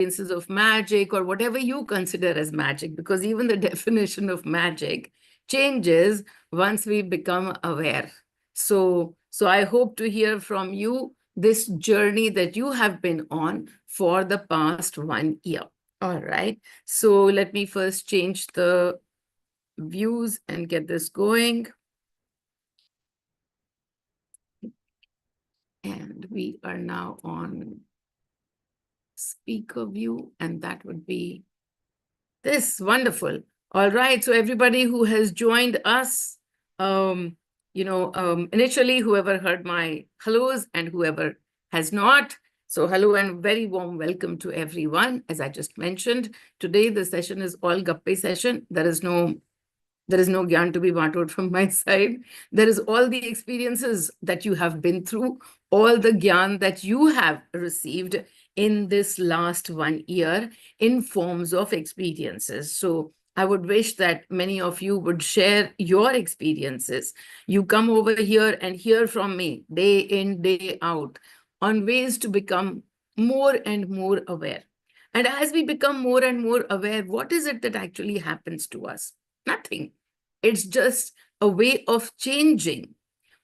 experiences of magic or whatever you consider as magic, because even the definition of magic changes once we become aware. So I hope to hear from you this journey that you have been on for the past 1 year. All right. So let me first change the views and get this going. And we are now on speaker view, and that would be this. Wonderful. All right. So everybody who has joined us, initially whoever heard my hellos and whoever has not. So hello and very warm welcome to everyone. As I just mentioned, today the session is all gappe session. There is no gyan to be wanted from my side. There is all the experiences that you have been through, all the gyan that you have received in this last 1 year in forms of experiences. So I would wish that many of you would share your experiences. You come over here and hear from me day in, day out on ways to become more and more aware. And as we become more and more aware, what is it that actually happens to us? Nothing. It's just a way of changing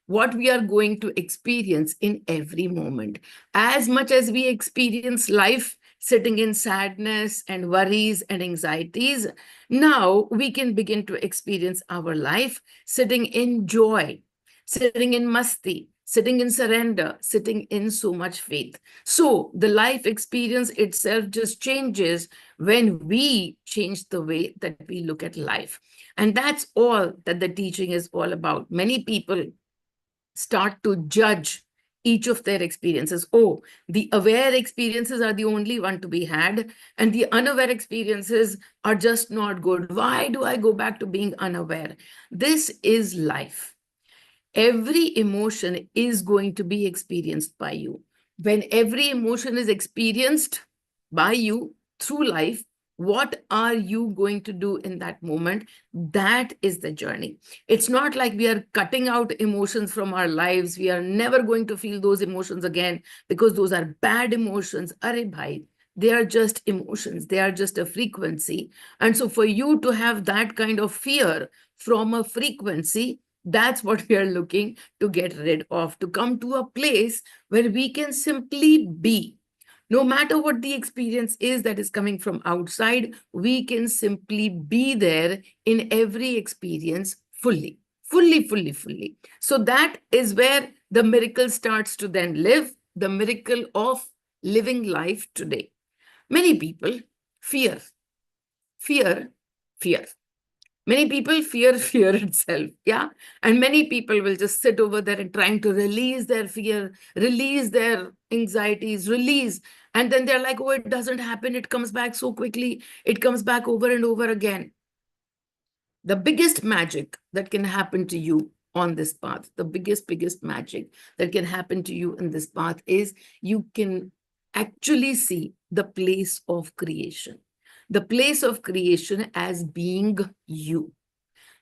what we are going to experience in every moment. As much as we experience life sitting in sadness and worries and anxieties, now we can begin to experience our life sitting in joy, sitting in masti, sitting in surrender, sitting in so much faith. So the life experience itself just changes when we change the way that we look at life. And that's all that the teaching is all about. Many people start to judge each of their experiences. Oh, the aware experiences are the only one to be had, and the unaware experiences are just not good. Why do I go back to being unaware? This is life. Every emotion is going to be experienced by you. When every emotion is experienced by you through life, what are you going to do in that moment? That is the journey. It's not like we are cutting out emotions from our lives. We are never going to feel those emotions again because those are bad emotions. Arey bhai, they are just emotions. They are just a frequency. And so for you to have that kind of fear from a frequency, that's what we are looking to get rid of, to come to a place where we can simply be. No matter what the experience is that is coming from outside, we can simply be there in every experience fully, fully, fully, fully. So that is where the miracle starts to then live, the miracle of living life today. Many people fear, fear, fear. Many people fear fear itself, yeah? And many people will just sit over there and trying to release their fear, release their anxieties, release. And then they're like, oh, it doesn't happen. It comes back so quickly. It comes back over and over again. The biggest magic that can happen to you on this path, the biggest magic that can happen to you in this path is you can actually see the place of creation. The place of creation as being you.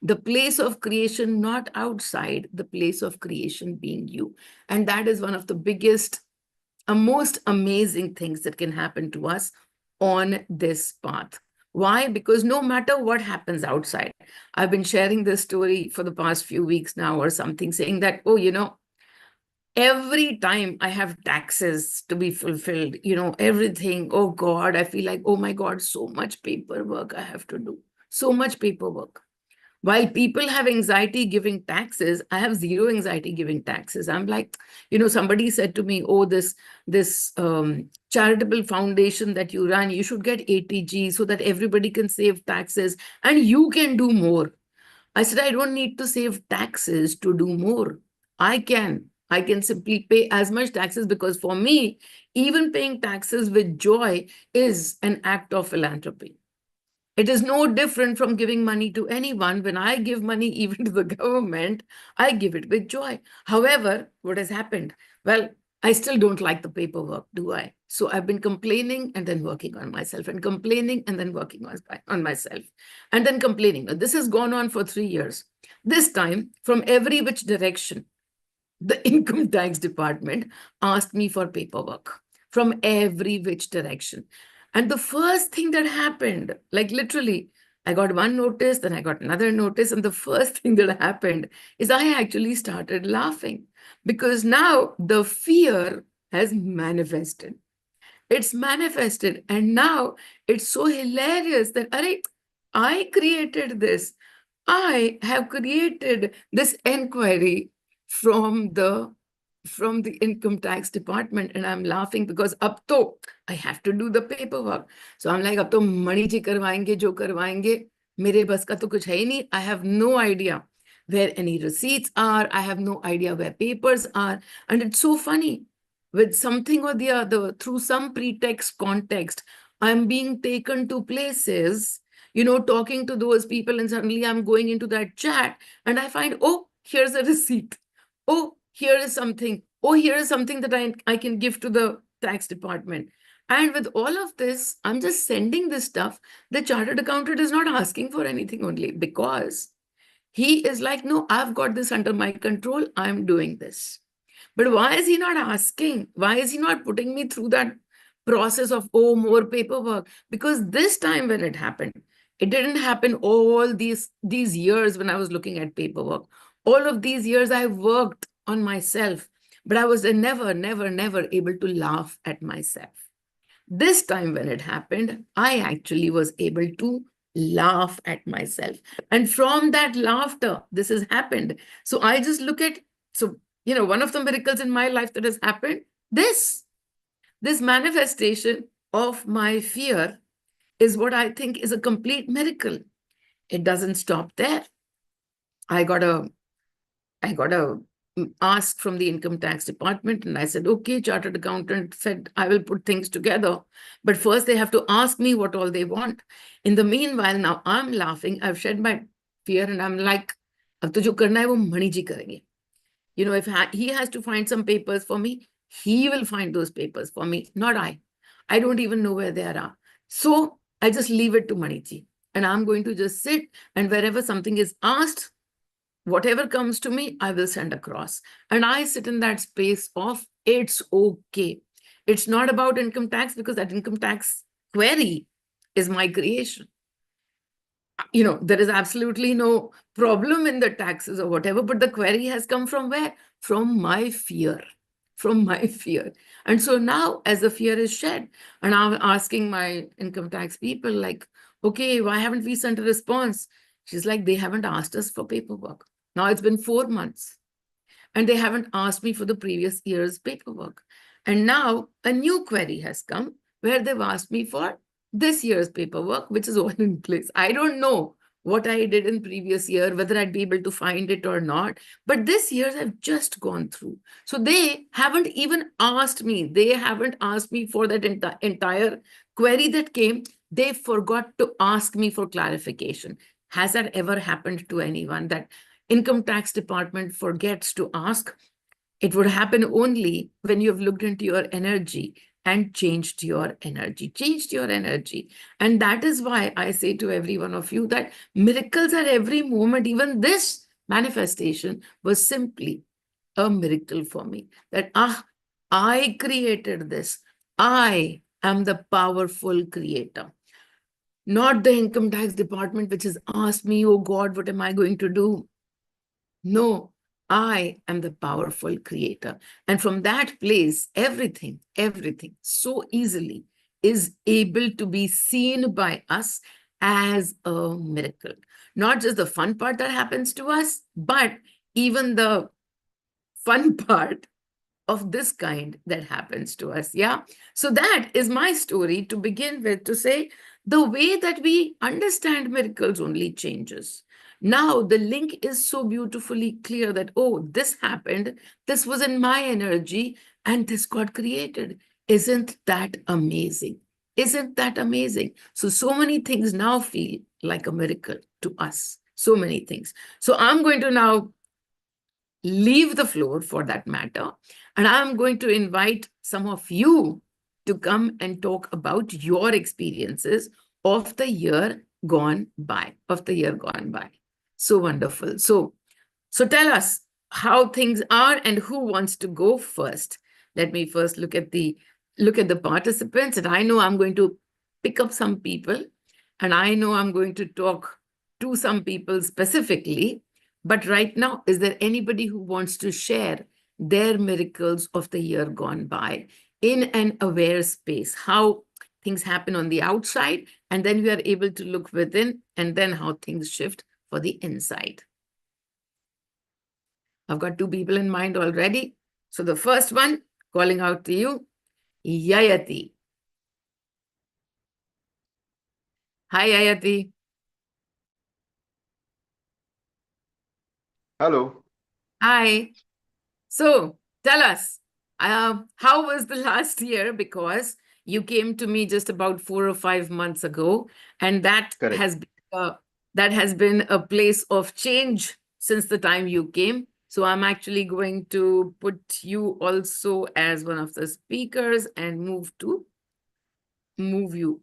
The place of creation, not outside, the place of creation being you. And that is one of the biggest, most amazing things that can happen to us on this path. Why? Because no matter what happens outside, I've been sharing this story for the past few weeks now or something, saying that, oh, every time I have taxes to be fulfilled, everything, oh God, I feel like, oh my God, so much paperwork I have to do, so much paperwork. While people have anxiety giving taxes, I have zero anxiety giving taxes. I'm like, somebody said to me, oh, this charitable foundation that you run, you should get ATG so that everybody can save taxes and you can do more. I said, I don't need to save taxes to do more. I can simply pay as much taxes because for me, even paying taxes with joy is an act of philanthropy. It is no different from giving money to anyone. When I give money even to the government, I give it with joy. However, what has happened? Well, I still don't like the paperwork, do I? So I've been complaining and then working on myself and complaining and then working on myself and then complaining. This has gone on for 3 years. This time, from every which direction, the income tax department asked me for paperwork from every which direction. And the first thing that happened, like literally, I got one notice, then I got another notice. And the first thing that happened is I actually started laughing because now the fear has manifested. It's manifested. And now it's so hilarious that I created this. I have created this inquiry from the income tax department, and I'm laughing because up to I have to do the paperwork. So I'm like, अब तो मणि जी करवाएंगे जो करवाएंगे, मेरे बस का तो कुछ है ही नहीं. I have no idea where any receipts are. I have no idea where papers are. And it's so funny. With something or the other, through some pretext, context, I'm being taken to places, talking to those people, and suddenly I'm going into that chat and I find, oh, here's a receipt. Oh, here is something. Oh, here is something that I can give to the tax department. And with all of this, I'm just sending this stuff. The chartered accountant is not asking for anything only because he is like, no, I've got this under my control. I'm doing this. But why is he not asking? Why is he not putting me through that process of, oh, more paperwork? Because this time when it happened, it didn't happen all these years when I was looking at paperwork. All of these years I worked on myself, but I was never, never, never able to laugh at myself. This time when it happened, I actually was able to laugh at myself. And from that laughter, this has happened. So I just look at, so, one of the miracles in my life that has happened, this manifestation of my fear is what I think is a complete miracle. It doesn't stop there. I got a ask from the income tax department, and I said, okay, chartered accountant said, I will put things together. But first they have to ask me what all they want. In the meanwhile, now I'm laughing. I've shed my fear and I'm like, अब तो जो करना है वो मणि जी करेंगे. If he has to find some papers for me, he will find those papers for me, not I. I don't even know where they are. So I just leave it to Mani ji. And I'm going to just sit, and wherever something is asked, whatever comes to me, I will send across. And I sit in that space of it's okay. It's not about income tax because that income tax query is my creation. There is absolutely no problem in the taxes or whatever, but the query has come from where? From my fear. From my fear. And so now, as the fear is shed, and I'm asking my income tax people, like, okay, why haven't we sent a response? She's like, they haven't asked us for paperwork. Now it's been 4 months, and they haven't asked me for the previous year's paperwork. And now a new query has come where they've asked me for this year's paperwork, which is all in place. I don't know what I did in previous year, whether I'd be able to find it or not. But this year's I've just gone through. So they haven't even asked me. They haven't asked me for that entire query that came. They forgot to ask me for clarification. Has that ever happened to anyone, that income tax department forgets to ask? It would happen only when you've looked into your energy and changed your energy. And that is why I say to every one of you that miracles are every moment. Even this manifestation was simply a miracle for me. That, I created this. I am the powerful creator. Not the income tax department, which has asked me, oh God, what am I going to do? No, I am the powerful creator. And from that place, everything so easily is able to be seen by us as a miracle. Not just the fun part that happens to us, but even the fun part of this kind that happens to us. Yeah. So that is my story to begin with, to say the way that we understand miracles only changes. Now the link is so beautifully clear that, oh, this happened, this was in my energy, and this got created. Isn't that amazing? Isn't that amazing? So many things now feel like a miracle to us. So many things. So I'm going to now leave the floor for that matter. And I'm going to invite some of you to come and talk about your experiences of the year gone by, So wonderful. So tell us how things are and who wants to go first. Let me first look at the participants, and I know I'm going to pick up some people, and I know I'm going to talk to some people specifically. But right now, is there anybody who wants to share their miracles of the year gone by in an aware space? How things happen on the outside, and then we are able to look within, and then how things shift for the inside. I've got two people in mind already. So the first one, calling out to you, Yayati. Hi, Yayati. Hello. Hi. So tell us, how was the last year? Because you came to me just about 4 or 5 months ago, and Correct. that has been a place of change since the time you came. So I'm actually going to put you also as one of the speakers and move you.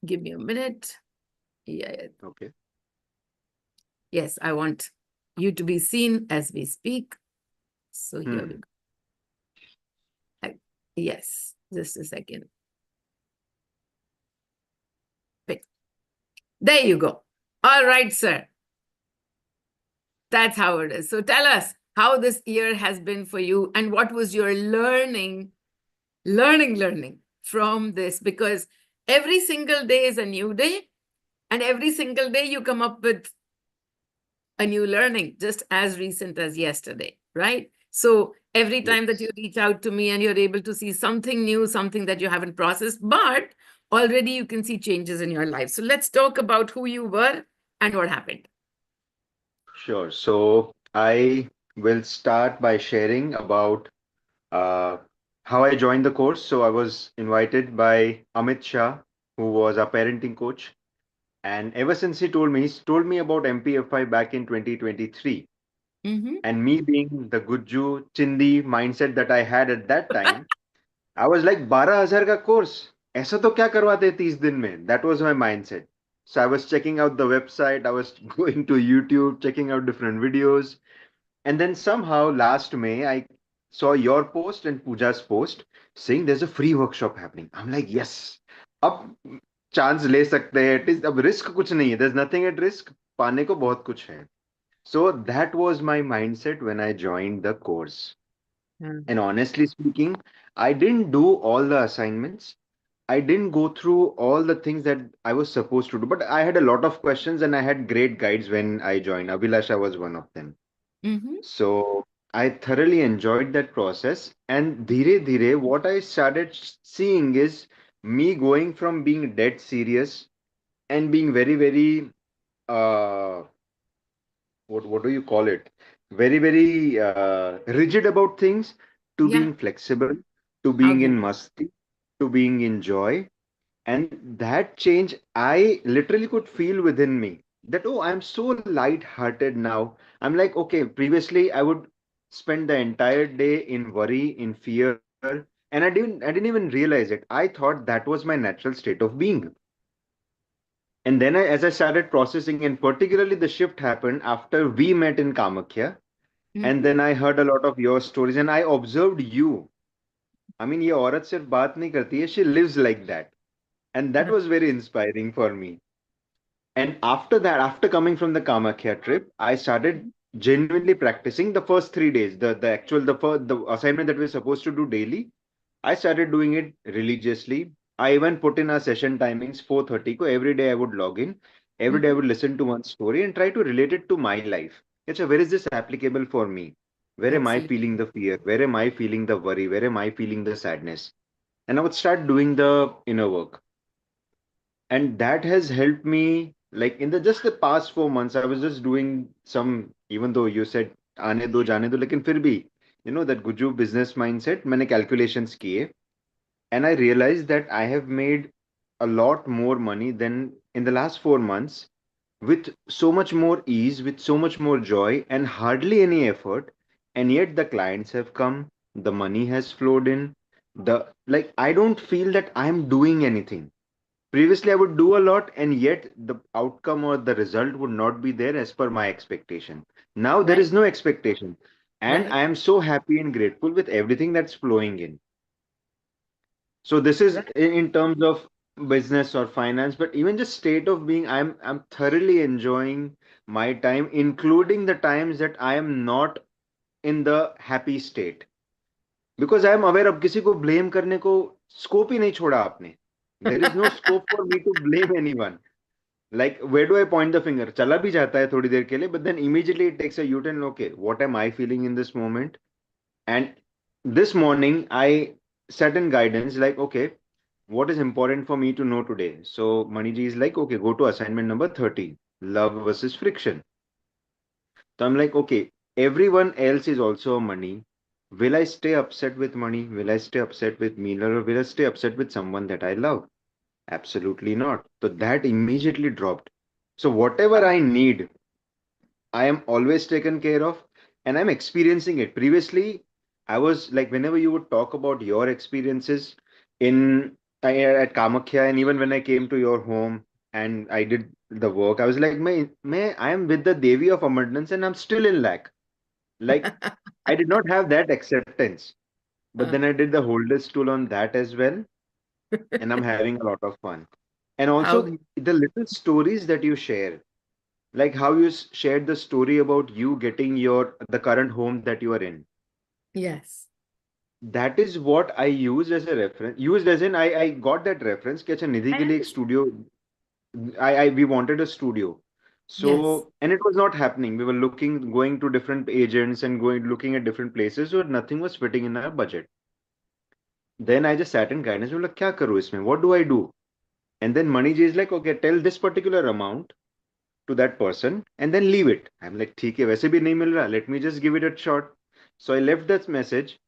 Give me a minute. Yeah, Okay. yes, I want you to be seen as we speak. So here we Hmm. go. Yes, just a second. Wait. There you go. All right, sir. That's how it is. So tell us how this year has been for you and what was your learning from this, because every single day is a new day, and every single day you come up with a new learning, just as recent as yesterday, right? So every time that you Yes. reach out to me and you're able to see something new, something that you haven't processed, but already you can see changes in your life. So let's talk about who you were and what happened. Sure. So I will start by sharing about uh, how I joined the course. So I was invited by Amit Shah, who was a parenting coach. And ever since he's told me about MPFI back in 2023. Mm-hmm. And me being the Gujju Chindi mindset that I had at that time, I was like 12,000 का course ऐसा तो क्या करवाते 30 दिन में. That was my mindset. So I was checking out the website, I was going to YouTube, checking out different videos, and then somehow last May I saw your post and Pooja's post saying there's a free workshop happening. I'm like, yes, अब chance ले सकते हैं. It is अब risk कुछ नहीं है. There's nothing at risk. पाने को बहुत कुछ है. So that was my mindset when I joined the course. Mm-hmm. And honestly speaking, I didn't do all the assignments. I didn't go through all the things that I was supposed to do, but I had a lot of questions and I had great guides when I joined. Abhilasha was one of them. Mm-hmm. So I thoroughly enjoyed that process. And dhire dhire, what I started seeing is me going from being dead serious and being very, very uh, what do you call it? Very, very rigid about things to Yeah, being flexible, to how being in beautiful. masti, to being in joy. And that change, I literally could feel within me that, oh, I'm so light-hearted now. I'm like, okay, previously I would spend the entire day in worry, in fear, and I didn't even realize it. I thought that was my natural state of being. And then as I started processing, and particularly the shift happened after we met in Kamakhya, and Mm-hmm. then I heard a lot of your stories, and I observed you. I mean, ये औरत सिर्फ बात नहीं करती है, she lives like that. And that was very inspiring for me. And after that, after coming from the Kamakhya trip, I started genuinely practicing the first 3 days. The assignment that we're supposed to do daily, I started doing it religiously. I even put in our session timings 4:30 ko every day I would log in. Every day I Mm-hmm. would listen to one story and try to relate it to my life. It's a where is this applicable for me? Where am I Absolutely. feeling the fear? Where am I feeling the worry? Where am I feeling the sadness? And I would start doing the inner work. And that has helped me, like in the just the past 4 months I was just doing some, even though you said aane do jane do, lekin fir bhi, that Guju business mindset मैंने calculations किए, and I realized that I have made a lot more money than in the last 4 months, with so much more ease, with so much more joy and hardly any effort. And yet the clients have come, the money has flowed in, the like I don't feel that I'm doing anything. Previously, I would do a lot, and yet the outcome or the result would not be there as per my expectation. Now there Right, is no expectation, and right, I am so happy and grateful with everything that's flowing in. So this is right. in terms of business or finance, but even just state of being, I'm thoroughly enjoying my time, including the times that I am not in the happy state. Because I am aware, अब किसी को blame करने को scope ही नहीं छोड़ा आपने. There is no scope for me to blame anyone. Like, where do I point the finger? चला भी जाता है थोड़ी देर के लिए, but then immediately it takes a U-turn. Okay, what am I feeling in this moment? And this morning, I set in guidance like, okay, what is important for me to know today? So Maniji is like, okay, go to assignment number 13, love versus friction. So I'm like, okay, everyone else is also money. Will I stay upset with money? Will I stay upset with me? Or will I stay upset with someone that I love? Absolutely not. So that immediately dropped. So whatever I need, I am always taken care of, and I'm experiencing it. Previously, I was like, whenever you would talk about your experiences in at Kamakhya, and even when I came to your home and I did the work, I was like, I am with the Devi of abundance and I'm still in lack. Like, I did not have that acceptance. But Uh, then I did the holders tool on that as well, and I'm having a lot of fun. And how also the little stories that you share, like how you shared the story about you getting your the current home that you are in. yes, That is what I used as a reference. Used as in I got that reference कि अच्छा निधि I के लिए एक understand. studio. I we wanted a studio. Yes. So and it was not happening. We were looking, going to different agents and going looking at different places, so nothing was fitting in our budget. Then I just sat in guidance. We were like, क्या करूँ इसमें? What do I do? And then Maniji is like, okay, tell this particular amount to that person and then leave it. I'm like, ठीक है, वैसे भी नहीं मिल रहा. Let me just give it a shot. So I left that message,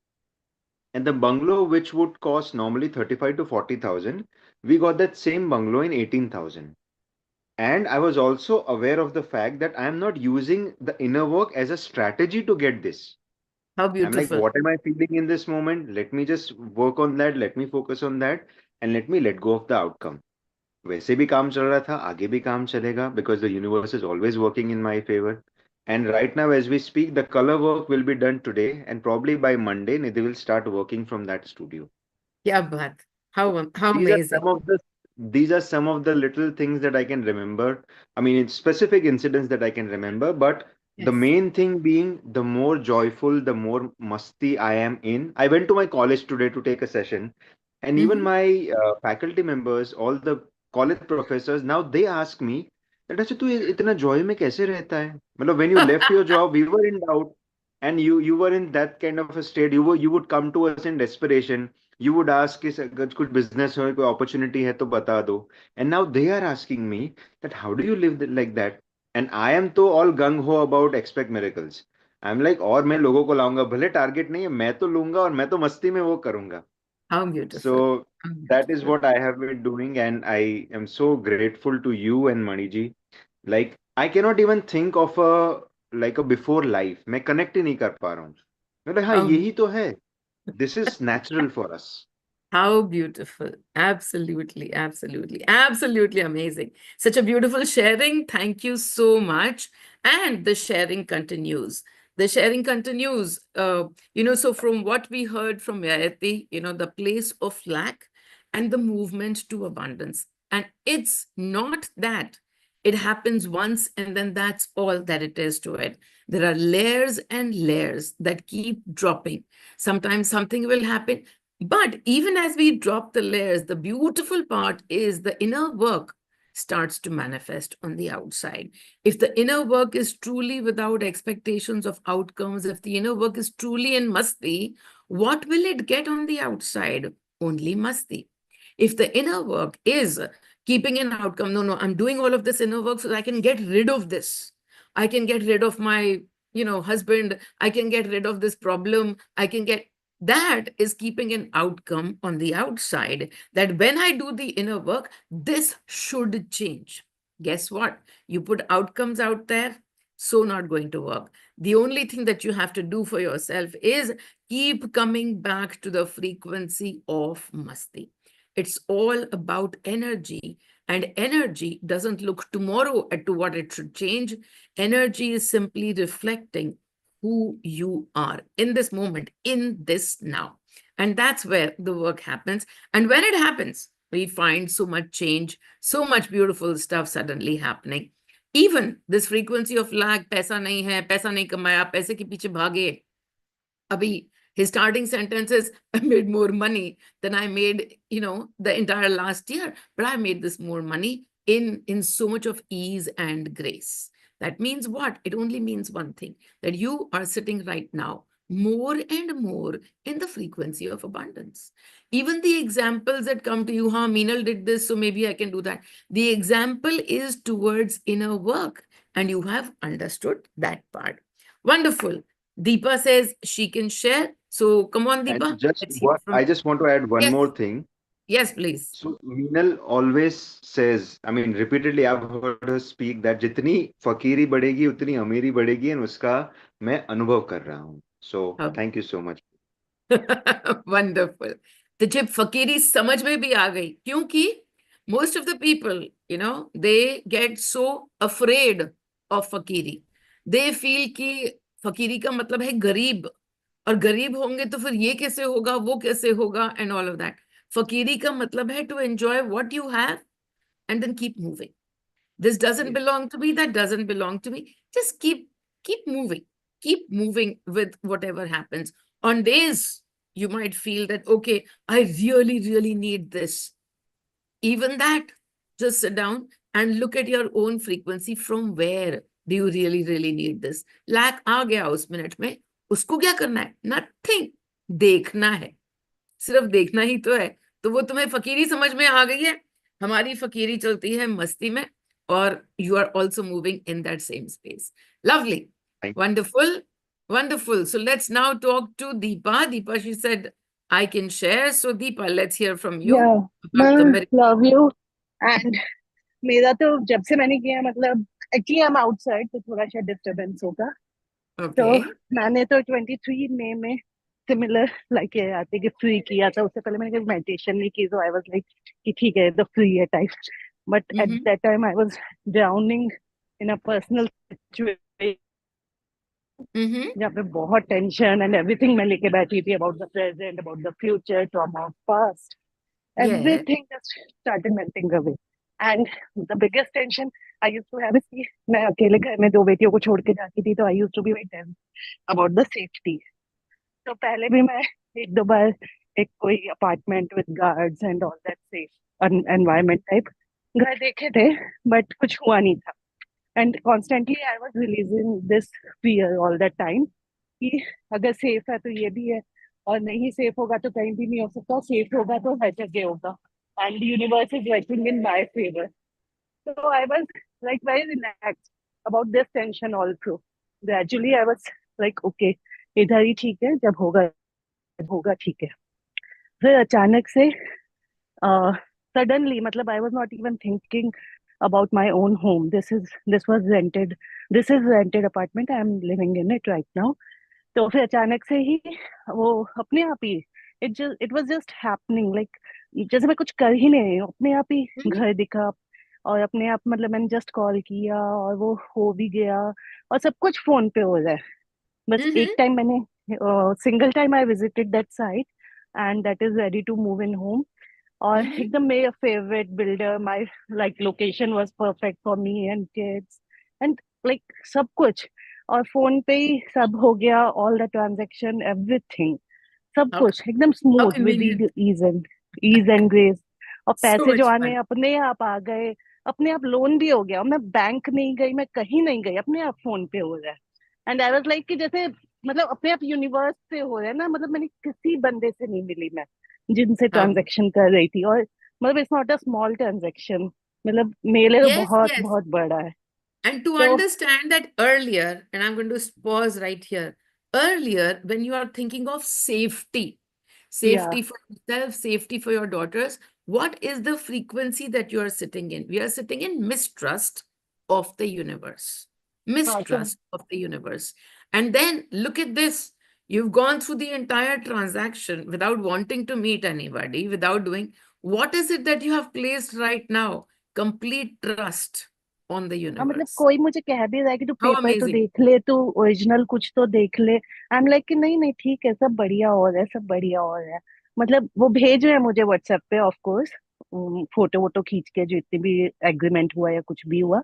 and the bungalow which would cost normally 35 to 40,000, we got that same bungalow in 18,000. And I was also aware of the fact that I am not using the inner work as a strategy to get this. How I'm like, beautiful. what am I feeling in this moment? Let me just work on that. Let me focus on that, and let me let go of the outcome. वैसे भी काम चल रहा था, आगे भी काम चलेगा, because the universe is always working in my favor. And right now, as we speak, the color work will be done today, and probably by Monday, Nidhi will start working from that studio. क्या बात. How These are amazing. some of the little things that I can remember. I mean, it's specific incidents that I can remember, but the Yes. main thing being the more joyful, the more masti I am in. I went to my college today to take a session, and even Mhm. my faculty members, all the college professors, now they ask me that अच्छा तू इतना joy में कैसे रहता है? मतलब when you left your job, we were in doubt, and you were in that kind of a state. You would come to us in desperation. You would ask कि अगर कुछ business हो, कोई opportunity है तो बता दो. And now they are asking me that how do you live like that? And I am तो all gung ho about expect miracles. I'm like, और मैं लोगों को लाऊंगा, भले टारगेट नहीं है, मैं तो लूंगा और मैं तो मस्ती में वो करूंगा. How beautiful. So How that is beautiful. what I have been doing, and I am so grateful to you and Maniji. Like, I cannot even think of a like a before life. मैं connect ही नहीं कर पा रहा हूँ. मतलब हाँ How यही तो है. This is natural for us. How beautiful. Absolutely, absolutely, absolutely amazing. Such a beautiful sharing. Thank you so much. And the sharing continues. The sharing continues. So from what we heard from Yayati, the place of lack and the movement to abundance. And it's not that it happens once and then that's all that it is to it. There are layers and layers that keep dropping. Sometimes something will happen, but even as we drop the layers, the beautiful part is the inner work starts to manifest on the outside. If the inner work is truly without expectations of outcomes, if the inner work is truly in masti, what will it get on the outside? Only masti. If the inner work is keeping an outcome, no, I'm doing all of this inner work so that I can get rid of this. I can get rid of my, husband. I can get rid of this problem. I can get that is keeping an outcome on the outside that when I do the inner work, this should change. Guess what? You put outcomes out there, so not going to work. The only thing that you have to do for yourself is keep coming back to the frequency of masti. It's all about energy, and energy doesn't look tomorrow at to what it should change. Energy is simply reflecting who you are in this moment, in this now. And that's where the work happens. And when it happens, we find so much change, so much beautiful stuff suddenly happening. Even this frequency of lack, पैसा नहीं है, पैसा नहीं कमाया, पैसे के पीछे भागे. Abhi, his starting sentence is, I made more money than I made, the entire last year. But I made this more money in so much of ease and grace. That means what? It only means one thing, that you are sitting right now more and more in the frequency of abundance. Even the examples that come to you, Meenal did this, so maybe I can do that. The example is towards inner work, and you have understood that part. Wonderful. Deepa says she can share. So come on, And Deepa. just Let's hear what from I you. just want to add one Yes, more thing. yes, please. So Meenal always says, I mean, repeatedly I've heard her speak that जितनी फकीरी बढ़ेगी उतनी अमीरी बढ़ेगी and उसका मैं अनुभव कर रहा हूँ. So Okay. thank you so much. Wonderful. The jib fakiri समझ में भी आ गई, क्योंकि most of the people, they get so afraid of fakiri. They feel कि फकीरी का मतलब है गरीब, और गरीब होंगे तो फिर ये कैसे होगा, वो कैसे होगा, and all of that. फकीरी का मतलब है to enjoy what you have and then keep moving. This doesn't belong to me, that doesn't belong to me. Just keep moving. Keep moving with whatever happens. On days you might feel that, okay, I really, really need this. Even that, just sit down and look at your own frequency. From where do you really, really need this? Lack aa gaya us minute mein. Usko kya karna hai? Nothing. देखना है, सिर्फ देखना ही तो है. तो वो तुम्हें फकीरी समझ में आ गई है. हमारी फकीरी चलती है मस्ती में, और you are also moving in that same space. Lovely. Thank Wonderful. Wonderful. So let's now talk to Deepa. Deepa, she said, I can share. So Deepa, let's hear from you या about the मैं miracle. Love you. And मेरा तो जब से मैंने किया मतलब actually I am outside तो थोड़ा सा डिस्टरबेंस होगा. तो Okay. मैंने तो 23 मई में सिमिलर लाइक याती कि फ्री किया था. उससे पहले मैंने कभी मेडिटेशन नहीं की, सो आई वाज लाइक कि ठीक है तो फ्री है type. But at Mm-hmm. That time I was drowning in a personal situation Mm-hmm. जहाँ पे बहुत टेंशन एंड एवरीथिंग मैं लेके बैठी थी about the present, about the future, trauma of past. Yeah. Everything just started melting away. And the biggest tension I used to have is कि मैं अकेले घर में दो बेटियों को छोड़ के जाती थी, तो I used to be very tense about the safety. तो पहले भी मैं एक दो बार एक कोई apartment with guards and all that safe environment type घर देखे थे, बट कुछ हुआ नहीं था. And constantly I was releasing this fear all that time कि अगर सेफ है तो ये भी है, और नहीं सेफ होगा तो कहीं भी नहीं हो सकता, सेफ होगा तो हर जगह होगा. And universe is working in my favour. So I was like very relaxed about this tension all through. Gradually I was like okay, इधर ही ठीक है, जब होगा जब होगा ठीक है. फिर अचानक से suddenly मतलब I was not even thinking about my own home. This is rented apartment. I am living in it right now. तो फिर अचानक से ही वो अपने आप ही it was just happening like जैसे मैं कुछ कर ही नहीं रही हूँ, अपने आप ही Mm-hmm. घर दिखा. और अपने आप मतलब मैंने जस्ट कॉल किया और वो हो भी गया, और सब कुछ फोन पे हो रहा है. बस एक Mm-hmm. टाइम मैंने single time I visited that site and that is ready to move in home. और Mm-hmm. एकदम मेरा favourite builder, my like location was perfect for me and kids and like सब कुछ. और फोन पे ही सब हो गया, ऑल द ट्रांजैक्शन एवरीथिंग, सब How, कुछ एकदम how smooth with convenient. Ease and grace. और So पैसे जो much आने fun. अपने आप आ गए, अपने आप लोन भी हो गया, और मैं बैंक नहीं गई, मैं कहीं नहीं गई, अपने आप फोन पे हो रहा है. एंड आई वाज लाइक कि जैसे मतलब अपने आप यूनिवर्स से हो रहा है ना. मतलब मैंने किसी बंदे से नहीं मिली मैं जिनसे How, ट्रांजैक्शन कर रही थी, और मतलब it's not a small transaction, मतलब मेरे लिए तो yes, बहुत yes. बहुत बड़ा है. And to तो understand that earlier, and I'm going to pause right here. Earlier, when you are thinking of safety, या safety for yourself, safety for your daughters, what is the frequency that you are sitting in? We are sitting in mistrust of the universe. हाँ तो Mistrust of the universe. And then look at this. You've gone through the entire transaction without wanting to meet anybody, without doing. What is it that you have placed right now? Complete trust on the हाँ मतलब universe. कोई मुझे कह भी रहा है कि तू How पेपर तो amazing. देख ले, तू ओरिजिनल कुछ तो देख ले. आई एम लाइक कि नहीं नहीं ठीक है, सब बढ़िया हो रहा है, सब बढ़िया हो रहा है. मतलब वो भेज रहे हैं मुझे व्हाट्सएप पे ऑफ कोर्स, फोटो वोटो खींच के, जो इतने भी एग्रीमेंट हुआ या कुछ भी हुआ।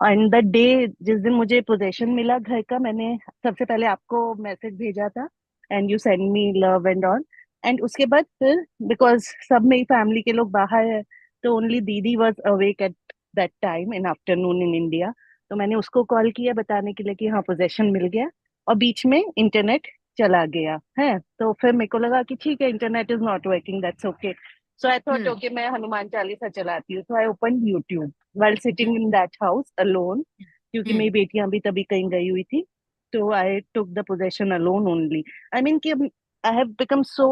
एंड द डे जिस दिन मुझे पोजेशन मिला घर का, मैंने सबसे पहले आपको मैसेज भेजा था, and you send me love and all. And उसके बाद फिर, बिकॉज सब मेरी फैमिली के लोग बाहर है, तो ओनली दीदी was awake at that time in afternoon in India. तो मैंने उसको कॉल किया बताने के लिए कि हाँ पोजेशन मिल गया, और बीच में इंटरनेट चला गया है। तो फिर मेरे को लगा कि ठीक है, internet is not working, that's okay. So I thought Hmm. Okay, मैं हनुमान चालीसा चलाती हूँ, so I open YouTube while Hmm. sitting in that house alone, क्योंकि Hmm. मेरी बेटियां भी तभी कहीं गई हुई थी। तो I took the possession alone only. I mean कि I have become so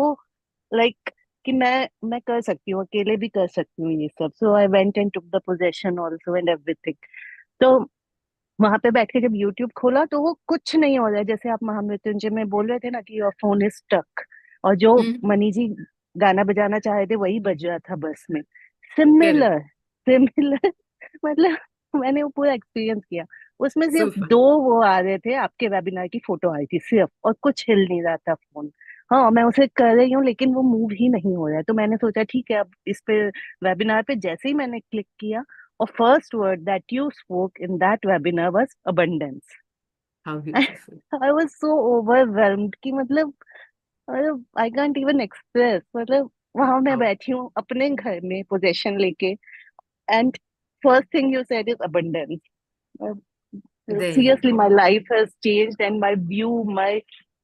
like कि मैं कर सकती हूँ, अकेले भी कर सकती हूँ ये सब। So I went and took the possession also and everything. तो वहां पे बैठ के जब यूट्यूब खोला, तो वो कुछ नहीं हो रहा है, जैसे आप महामृत्युंजय में बोल रहे थे ना कि योर फोन इज स्टक, और जो Hmm. मनी जी गाना बजाना चाह रहे थे वही बज रहा था बस में। Correct. सिमिलर सिमिलर मतलब मैंने वो पूरा एक्सपीरियंस किया। उसमें सिर्फ So fun. दो वो आ रहे थे, आपके वेबिनार की फोटो आई थी सिर्फ, और कुछ हिल नहीं रहा था फोन। हाँ, मैं उसे कर रही हूँ लेकिन वो मूव ही नहीं हो रहा है। तो मैंने सोचा ठीक है, अब इस पे वेबिनार पे जैसे ही मैंने क्लिक किया, or first word that you spoke in that webinar was abundance. How beautiful. I was so overwhelmed कि मतलब I can't even express। मतलब वहां मैं How बैठी हूँ अपने घर में पोजीशन लेके, and first thing you said is abundance. Uh, there you Seriously, go. my life has changed, and my view, my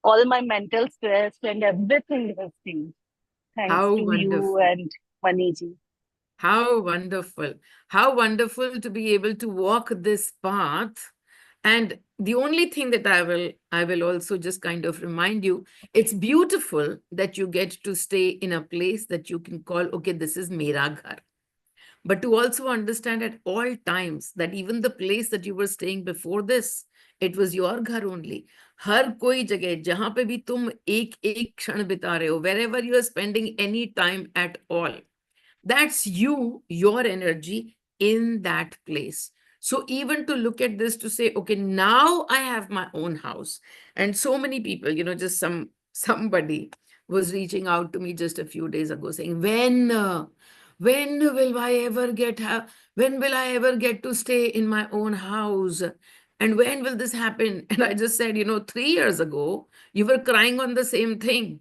all my mental stress and everything has changed thanks How to you wonderful. and Maniji. How wonderful. How wonderful to be able to walk this path. And the only thing that I will also just kind of remind you, it's beautiful that you get to stay in a place that you can call, okay, this is Mera Ghar. But to also understand at all times that even the place that you were staying before this, it was your ghar only. हर कोई जगह जहां पे भी तुम एक एक क्षण बिता रहे हो, wherever you are spending any time at all, that's you, your energy in that place. So even to look at this to say, okay, now I have my own house. And so many people, just somebody was reaching out to me just a few days ago saying, when will I ever when will I ever get to stay in my own house? And when will this happen? And I just said, 3 years ago, you were crying on the same thing.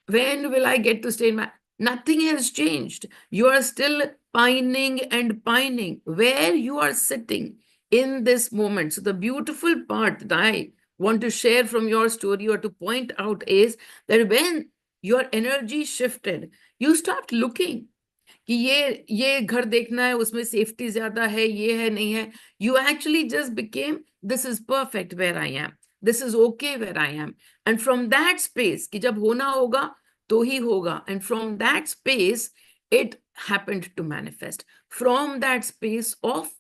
When will I get to stay in my? Nothing has changed. You are still pining and pining where you are sitting in this moment. So, the beautiful part that I want to share from your story or to point out is that when your energy shifted, you stopped looking कि ये घर देखना है, उसमें safety ज्यादा है, ये है नहीं है. You actually just became, this is perfect where I am, this is okay where I am. And from that space कि जब होना होगा तो ही होगा, and from that space it happened to manifest, from that space of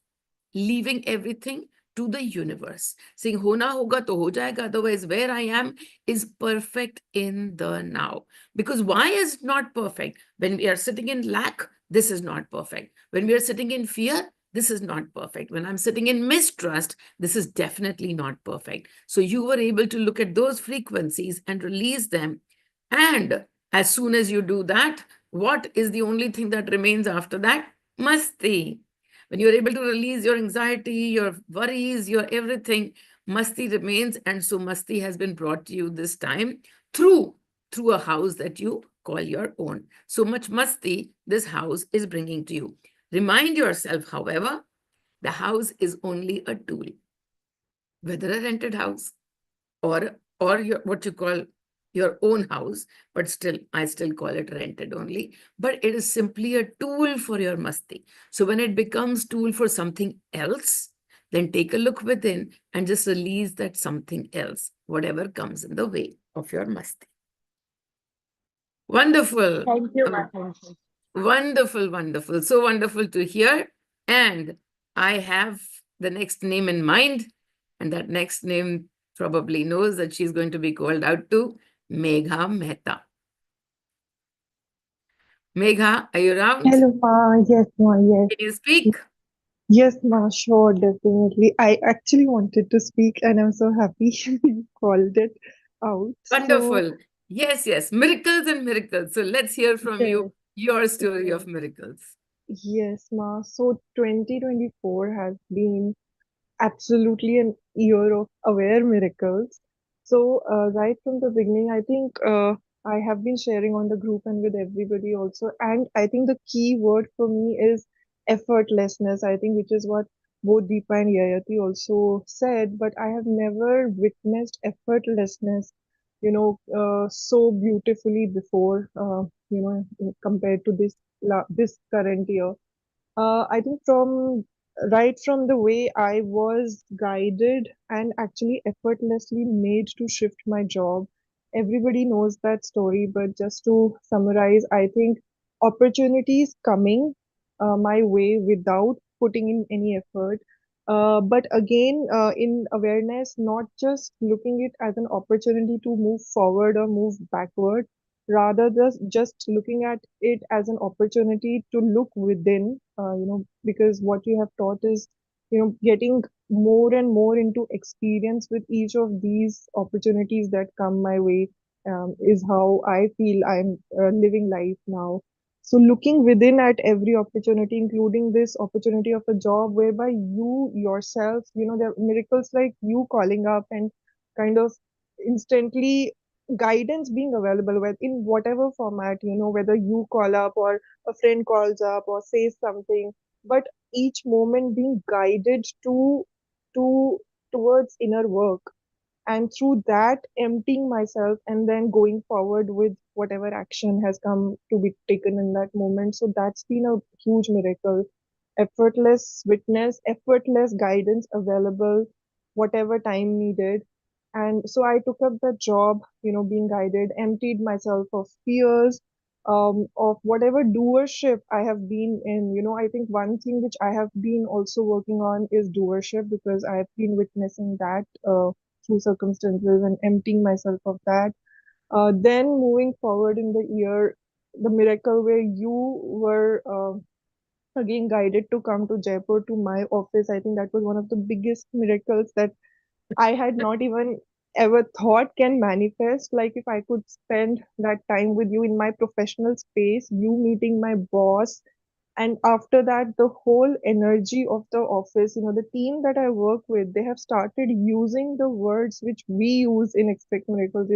leaving everything to the universe, saying hona hoga to ho jayega, otherwise where I am is perfect in the now. Because why is it not perfect? When we are sitting in lack, this is not perfect. When we are sitting in fear, this is not perfect. When I'm sitting in mistrust, this is definitely not perfect. So you were able to look at those frequencies and release them. And as soon as you do that, what is the only thing that remains after that? Masti. When you're able to release your anxiety, your worries, your everything, masti remains. And so masti has been brought to you this time through a house that you call your own. So much masti this house is bringing to you. Remind yourself, however, the house is only a tool, whether a rented house or your what you call your own house, but still I still call it rented only, but it is simply a tool for your masti. So when it becomes tool for something else, then take a look within and just release that something else, whatever comes in the way of your masti. Wonderful. Thank you, Um, Maniji. Wonderful, wonderful. So wonderful to hear. And I have the next name in mind, and that next name probably knows that she's going to be called out to Megha Mehta. Megha, are you around? Hello, Ma. Yes, Ma. Yes. Can you speak? Yes, Ma. Sure, definitely. I actually wanted to speak, and I'm so happy you called it out. So, Wonderful. Yes, yes. Miracles and miracles. So let's hear from yes. you. Your story Yeah. of miracles. Yes, Ma. So 2024 has been absolutely an year of aware miracles. So, right from the beginning, I think I have been sharing on the group and with everybody also. And I think the key word for me is effortlessness, I think, which is what both Deepa and Yayati also said. But I have never witnessed effortlessness, so beautifully before, compared to this current year. I think from right from the way I was guided and actually effortlessly made to shift my job. Everybody knows that story, but just to summarize, I think opportunities coming my way without putting in any effort. But again, in awareness, not just looking it as an opportunity to move forward or move backward, rather just looking at it as an opportunity to look within, because what you have taught is, getting more and more into experience with each of these opportunities that come my way, is how I feel I'm living life now. So looking within at every opportunity, including this opportunity of a job whereby you yourself, there are miracles like you calling up and kind of instantly guidance being available with in whatever format, whether you call up or a friend calls up or says something, but each moment being guided to towards inner work, and through that emptying myself and then going forward with whatever action has come to be taken in that moment. So that's been a huge miracle. Effortless witness, effortless guidance available whatever time needed. And so I took up the job, being guided, emptied myself of fears, of whatever doership I have been in. I think one thing which I have been also working on is doership, because I've been witnessing that through circumstances and emptying myself of that. Then moving forward in the year, the miracle where you were again guided to come to Jaipur to my office. I think that was one of the biggest miracles that I had not even ever thought can manifest. Like if I could spend that time with you in my professional space, you meeting my boss, and after that, the whole energy of the office, the team that I work with, they have started using the words which we use in Expect Miracles.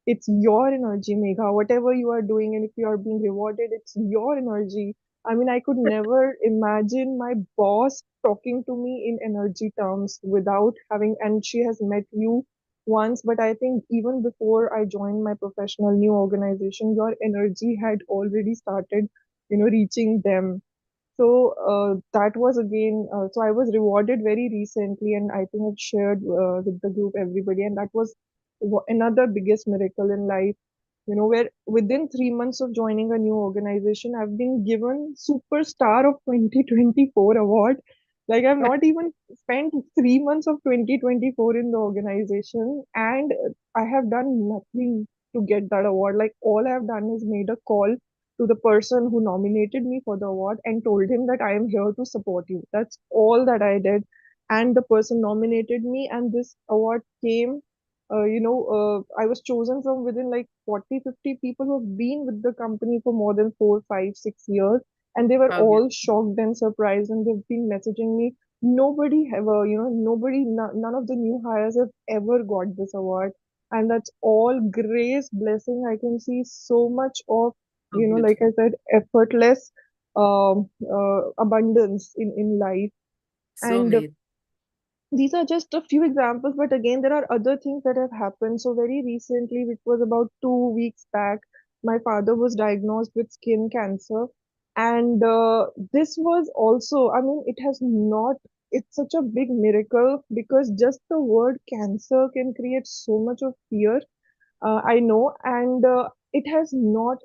It's your energy, Megha. Whatever you are doing, and if you are being rewarded, it's your energy. I mean, I could never imagine my boss talking to me in energy terms without having, and she has met you once, but I think even before I joined my professional new organization, your energy had already started, reaching them. So that was again, so I was rewarded very recently, and I think I've shared with the group everybody, and that was another biggest miracle in life. Where within 3 months of joining a new organization, I've been given Superstar of 2024 award. Like I've not even spent 3 months of 2024 in the organization, and I have done nothing to get that award. Like all I've done is made a call to the person who nominated me for the award and told him that I am here to support you. That's all that I did. And the person nominated me, and this award came. I was chosen from within like 40, 50 people who have been with the company for more than 4, 5, 6 years. And they were How all beautiful. shocked and surprised, and they've been messaging me. Nobody ever, none of the new hires have ever got this award. And that's all grace, blessing. I can see so much of, How like beautiful. I said, effortless abundance in life. So And amazing. these are just a few examples, but again, there are other things that have happened. So, very recently, which was about 2 weeks back, my father was diagnosed with skin cancer. And this was also, I mean, it has not, it's such a big miracle because just the word cancer can create so much of fear, I know, and it has not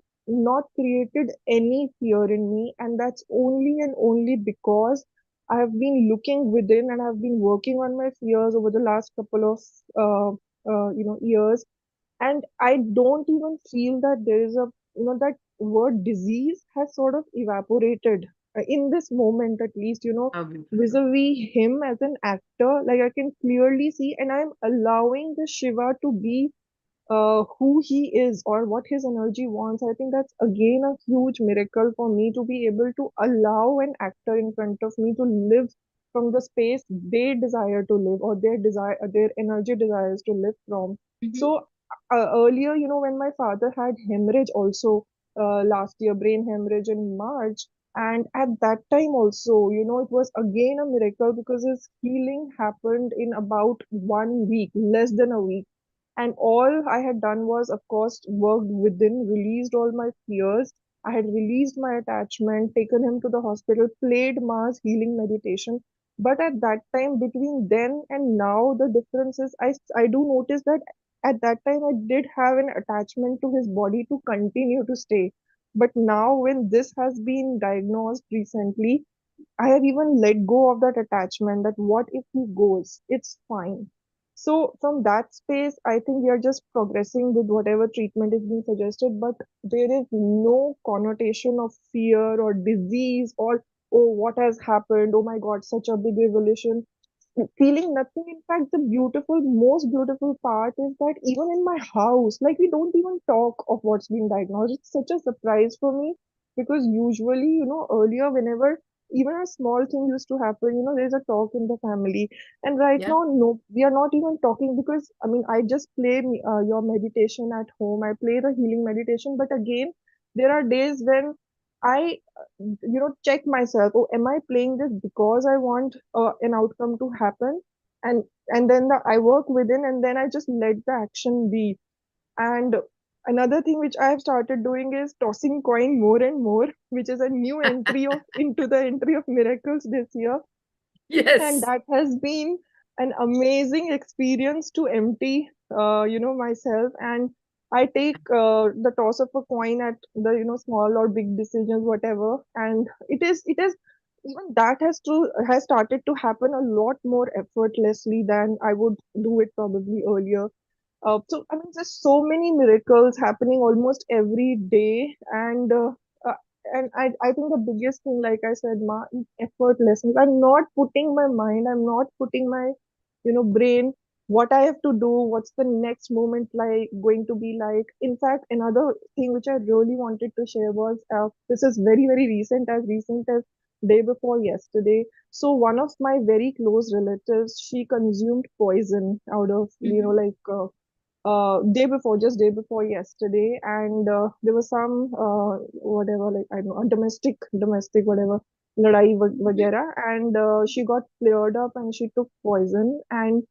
created any fear in me, and that's only and only because I have been looking within and I've been working on my fears over the last couple of years, and I don't even feel that there is a, that word disease has sort of evaporated in this moment, at least, How beautiful. vis-a-vis him as an actor. Like I can clearly see, and I'm allowing the Shiva to be who he is or what his energy wants. I think that's again a huge miracle for me to be able to allow an actor in front of me to live from the space they desire to live or their energy desires to live from. Mhm. So earlier, when my father had hemorrhage also last year, brain hemorrhage in March, and at that time also, it was again a miracle because his healing happened in about 1 week, less than a week. And all I had done was, of course, worked within, released all my fears. I had released my attachment, taken him to the hospital, played Mars healing meditation. But at that time, between then and now, the difference is I do notice that at that time I did have an attachment to his body to continue to stay. But now, when this has been diagnosed recently, I have even let go of that attachment that what if he goes? It's fine. So from that space, I think we are just progressing with whatever treatment is being suggested, but there is no connotation of fear or disease or, oh, what has happened? Oh my God, such a big revolution. Feeling nothing. In fact, the most beautiful part is that even in my house, like we don't even talk of what's been diagnosed. It's such a surprise for me because usually, earlier, whenever even a small thing used to happen, there's a talk in the family. And right Yeah. now, no, we are not even talking because, I mean, I just play your meditation at home. I play the healing meditation. But again, there are days when I, check myself. Oh, am I playing this because I want an outcome to happen? And then I work within, and then I just let the action be. And another thing which I have started doing is tossing coin more and more, which is a new entry of into the entry of miracles this year. And Yes. that has been an amazing experience to empty myself. And I take the toss of a coin at the small or big decisions, whatever, and it is even that has started to happen a lot more effortlessly than I would do it probably earlier. So I mean, there's so many miracles happening almost every day, and I think the biggest thing, like I said, ma, is effortlessness. I'm not putting my mind, I'm not putting my, brain, what I have to do, what's the next moment like going to be like. In fact, another thing which I really wanted to share was this is very very recent as day before yesterday. So one of my very close relatives, she consumed poison out of, Mhm. just day before yesterday, and there was some whatever, like I don't know, a domestic whatever ladai Mhm. vagera, and she got flared up and she took poison, and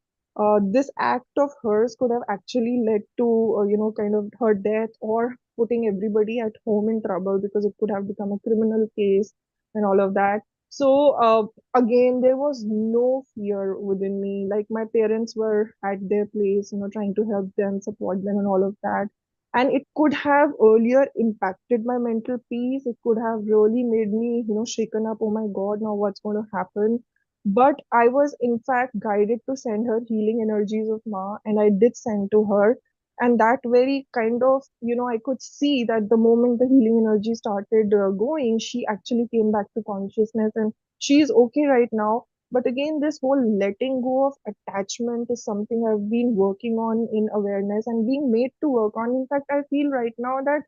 this act of hers could have actually led to kind of her death or putting everybody at home in trouble because it could have become a criminal case and all of that. So again, there was no fear within me. Like my parents were at their place, trying to help them, support them, and all of that. And it could have earlier impacted my mental peace. It could have really made me, shaken up. Oh my God, now what's going to happen? But I was, in fact, guided to send her healing energies of Ma, and I did send to her. And that very kind of, I could see that the moment the healing energy started going, she actually came back to consciousness and she is okay right now. But again, this whole letting go of attachment is something I've been working on in awareness and being made to work on. In fact, I feel right now that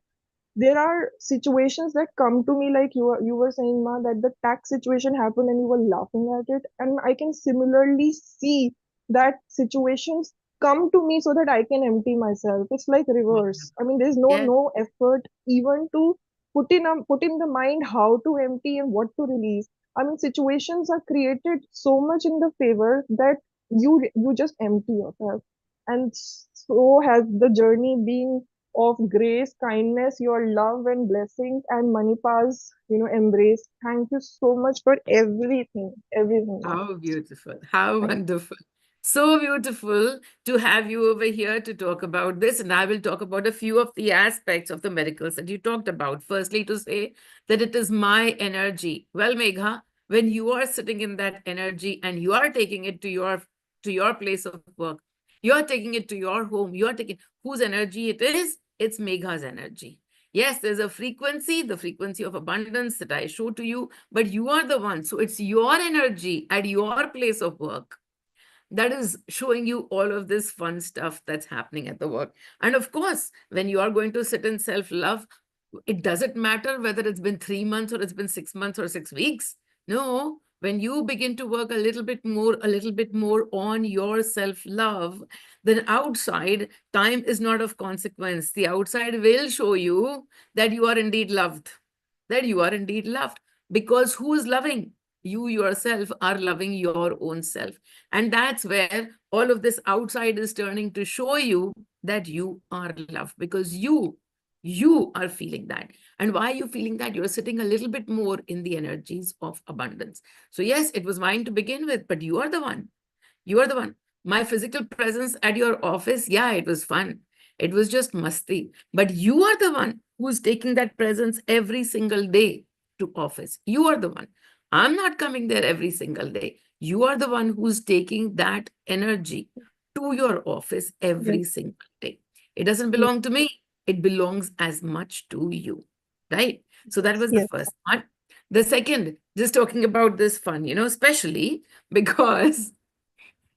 there are situations that come to me, like you were saying, Ma, that the tax situation happened and you were laughing at it, and I can similarly see that situations come to me so that I can empty myself. It's like reverse. I mean, there's no Yes. no effort even to put in the mind how to empty and what to release. I mean, situations are created so much in the favor that you just empty yourself. And so has the journey been of grace, kindness, your love and blessings, and Manipal's, embrace. Thank you so much for everything, everything. Ma. How beautiful. How Thank wonderful. So beautiful to have you over here to talk about this. And I will talk about a few of the aspects of the miracles that you talked about. Firstly, to say that it is my energy. Well, Megha, when you are sitting in that energy and you are taking it to your place of work, you are taking it to your home, you are taking whose energy it is, it's Megha's energy. Yes, there's a frequency, the frequency of abundance that I show to you, but you are the one. So it's your energy at your place of work that is showing you all of this fun stuff that's happening at the work. And of course, when you are going to sit in self-love, it doesn't matter whether it's been 3 months or it's been 6 months or 6 weeks. No, when you begin to work a little bit more on your self-love, then outside, time is not of consequence. The outside will show you that you are indeed loved, that you are indeed loved. Because who is loving? You yourself are loving your own self. And that's where all of this outside is turning to show you that you are loved, because you are feeling that. And why are you feeling that? You're sitting a little bit more in the energies of abundance. So yes, it was mine to begin with, but you are the one. You are the one. My physical presence at your office, yeah, it was fun. It was just masti. But you are the one who's taking that presence every single day to office. You are the one. I'm not coming there every single day. You are the one who's taking that energy to your office every Yes. single day. It doesn't Yes. belong to me. It belongs as much to you, right? So that was the Yes. first one. The second, just talking about this fun, especially because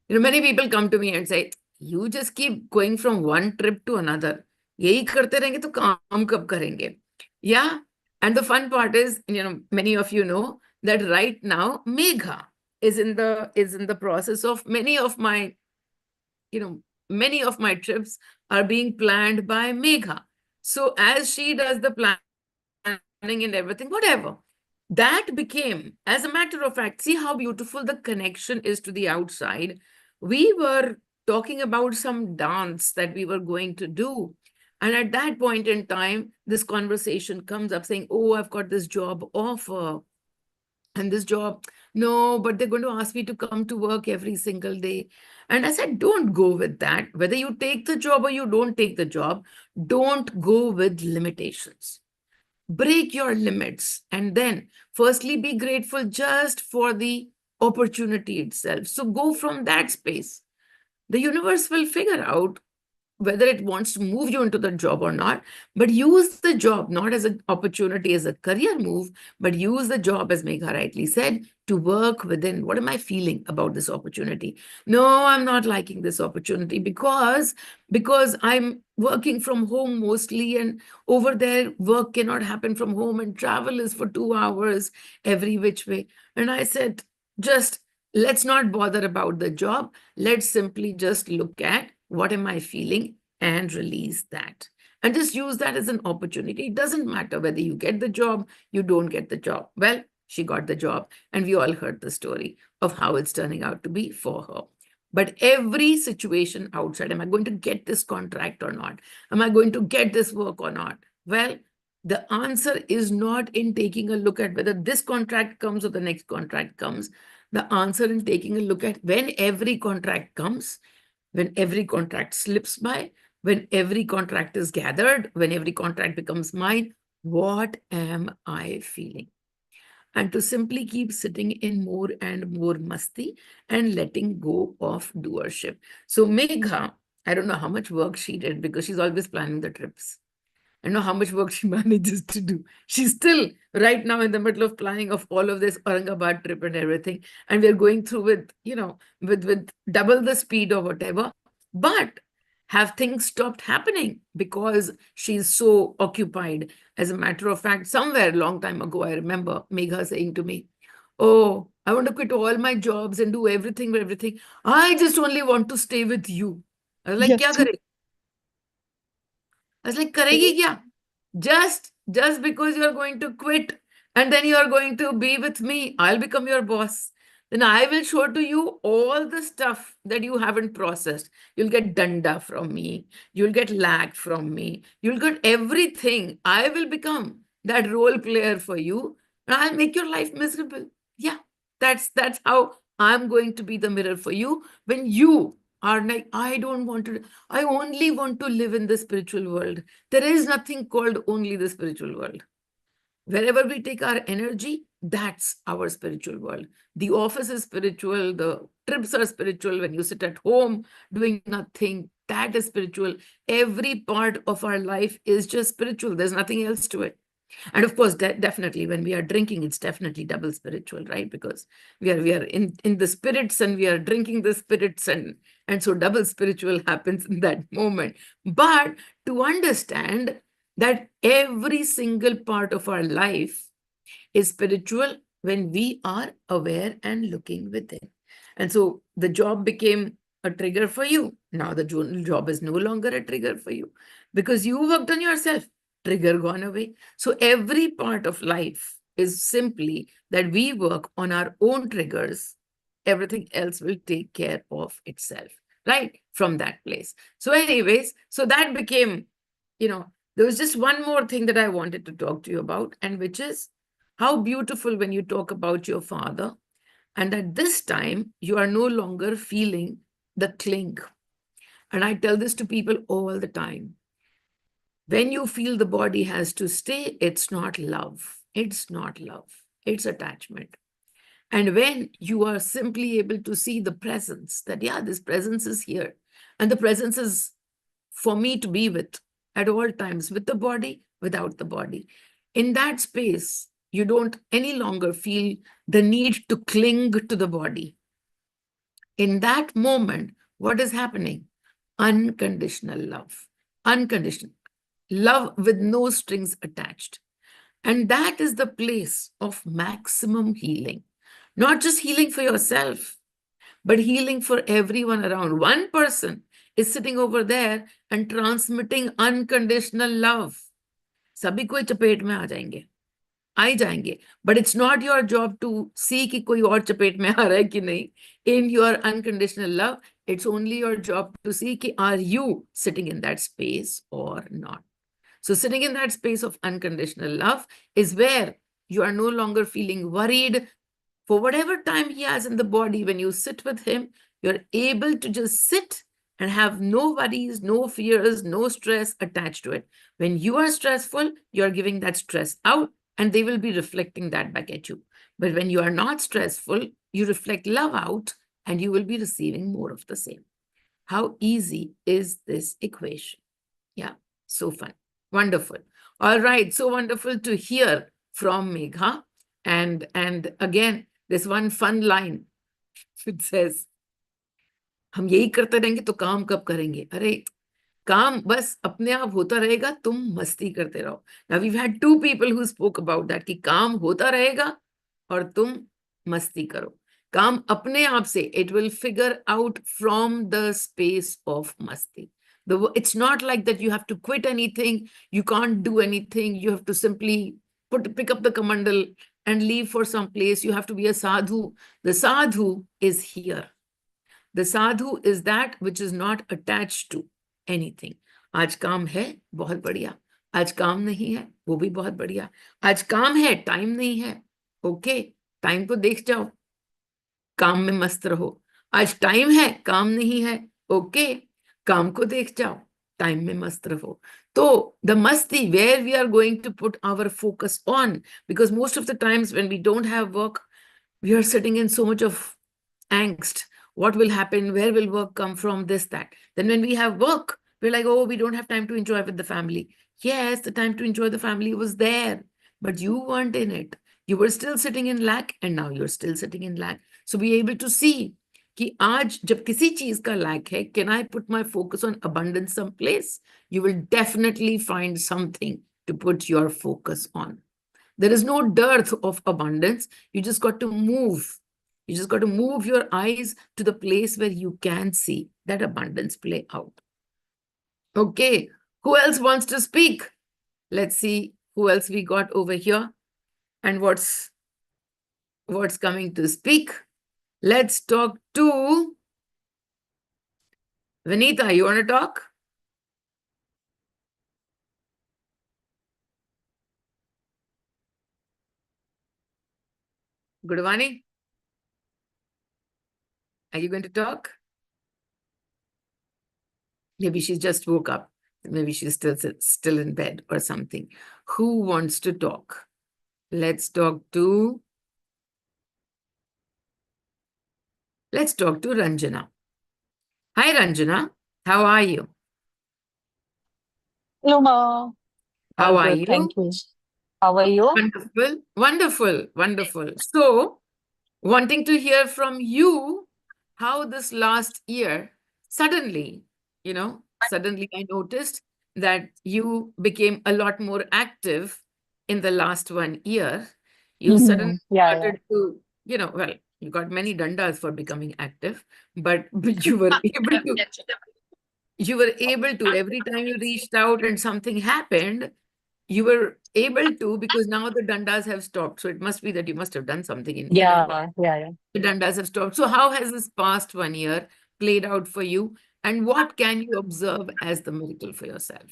many people come to me and say, you just keep going from one trip to another. यही करते रहेंगे तो काम कब करेंगे? Yeah. And the fun part is, many of you know that right now, Megha is in the process of many of my trips are being planned by Megha. So as she does the planning and everything, whatever, that became, as a matter of fact, see how beautiful the connection is to the outside. We were talking about some dance that we were going to do. And at that point in time, this conversation comes up saying, oh, I've got this job offer. And this job, no, but they're going to ask me to come to work every single day. And I said, don't go with that. Whether you take the job or you don't take the job, don't go with limitations. Break your limits. And then, firstly, be grateful just for the opportunity itself. So go from that space. The universe will figure out whether it wants to move you into the job or not, but use the job not as an opportunity, as a career move, but use the job, as Megha rightly said, to work within. What am I feeling about this opportunity? No, I'm not liking this opportunity because I'm working from home mostly, and over there work cannot happen from home, and travel is for 2 hours every which way. And I said, just let's not bother about the job. Let's simply just look at what am I feeling and release that. And just use that as an opportunity. It doesn't matter whether you get the job, you don't get the job. Well, she got the job, and we all heard the story of how it's turning out to be for her. But every situation outside, am I going to get this contract or not? Am I going to get this work or not? Well, the answer is not in taking a look at whether this contract comes or the next contract comes. The answer in taking a look at when every contract comes, when every contract slips by, when every contract is gathered, when every contract becomes mine, what am I feeling? And to simply keep sitting in more and more masti and letting go of doership. So Megha, I don't know how much work she did because she's always planning the trips. I know how much work she manages to do. She's still right now in the middle of planning of all of this Aurangabad trip and everything. And we're going through with double the speed or whatever. But have things stopped happening because she's so occupied? As a matter of fact, somewhere a long time ago, I remember Megha saying to me, oh, I want to quit all my jobs and do everything. I just only want to stay with you. I was like, Yes. kya kare? I was like, karegi kya? Just because you're going to quit and then you're going to be with me, I'll become your boss. Then I will show to you all the stuff that you haven't processed. You'll get danda from me. You'll get lag from me. You'll get everything. I will become that role player for you, and I'll make your life miserable. Yeah, that's how I'm going to be the mirror for you when you are like, I don't want to, I only want to live in the spiritual world. There is nothing called only the spiritual world. Wherever we take our energy, that's our spiritual world. The office is spiritual, the trips are spiritual. When you sit at home doing nothing, that is spiritual. Every part of our life is just spiritual. There's nothing else to it. And of course, definitely when we are drinking, it's definitely double spiritual, right? Because we are in the spirits and we are drinking the spirits, and so double spiritual happens in that moment. But to understand that every single part of our life is spiritual when we are aware and looking within. And so the job became a trigger for you. Now the job is no longer a trigger for you because you worked on yourself. Trigger gone away. So every part of life is simply that we work on our own triggers. Everything else will take care of itself, right? From that place. So anyways, so that became, there was just one more thing that I wanted to talk to you about, and which is how beautiful when you talk about your father, and at this time, you are no longer feeling the cling. And I tell this to people all the time. When you feel the body has to stay, it's not love. It's not love. It's attachment. And when you are simply able to see the presence, that, yeah, this presence is here, and the presence is for me to be with at all times, with the body, without the body. In that space, you don't any longer feel the need to cling to the body. In that moment, what is happening? Unconditional love. Unconditional love with no strings attached. And that is the place of maximum healing. Not just healing for yourself, but healing for everyone around. One person is sitting over there and transmitting unconditional love. सभी कोई चपेट में आ जाएंगे, आ ही जाएंगे. But it's not your job to see कि कोई और चपेट में आ रहा है कि नहीं. In your unconditional love, it's only your job to see कि are you sitting in that space or not. So sitting in that space of unconditional love is where you are no longer feeling worried. For whatever time he has in the body, when you sit with him, you're able to just sit and have no worries, no fears, no stress attached to it. When you are stressful, you're giving that stress out, and they will be reflecting that back at you. But when you are not stressful, you reflect love out, and you will be receiving more of the same. How easy is this equation? Yeah, so fun. Wonderful. All right, so wonderful to hear from Megha. And again, there's one fun line which says, हम यही करते रहेंगे तो काम कब करेंगे? अरे काम बस अपने आप होता रहेगा, तुम मस्ती करते रहो. Now we've had two people who spoke about that कि काम होता रहेगा और तुम मस्ती करो. काम अपने आप से, it will figure out from the space of masti. It's not like that you have to quit anything, you can't do anything, you have to simply pick up the kamandal and leave for some place. You have to be a sadhu. The sadhu is here. The sadhu is that which is not attached to anything. आज काम है, बहुत बढ़िया. आज काम नहीं है, वो भी बहुत बढ़िया. आज काम है, टाइम नहीं है, ओके, टाइम को देख जाओ, काम में मस्त रहो. आज टाइम है, काम नहीं है, ओके, काम को देख जाओ, टाइम में मस्त रहो. So the masti, where we are going to put our focus on, because most of the times when we don't have work, we are sitting in so much of angst. What will happen? Where will work come from? This, that. Then when we have work, we're like, oh, we don't have time to enjoy with the family. Yes, the time to enjoy the family was there, but you weren't in it. You were still sitting in lack, and now you're still sitting in lack. So be able to see कि आज जब किसी चीज का lack है, can I put my focus on abundance someplace? You will definitely find something to put your focus on. There is no dearth of abundance. You just got to move. You just got to move your eyes to the place where you can see that abundance play out. Okay, who else wants to speak? Let's see who else we got over here and what's coming to speak. Let's talk to Vinita. You want to talk? Gudvani, are you going to talk? Maybe she just woke up. Maybe she's still in bed or something. Who wants to talk? Let's talk to Ranjana. Hi, Ranjana. How are you? Hello, Ma. How All are good, you? thank you. How are you? Wonderful, wonderful, wonderful. So, wanting to hear from you how this last year suddenly, suddenly I noticed that you became a lot more active in the last 1 year. You suddenly Yeah, started to, well, you got many dandas for becoming active, but you were able to every time you reached out and something happened, you were able to, because now the dandas have stopped. So it must be that you must have done something in inner work. yeah. The dandas have stopped. So how has this past 1 year played out for you? And what can you observe as the miracle for yourself?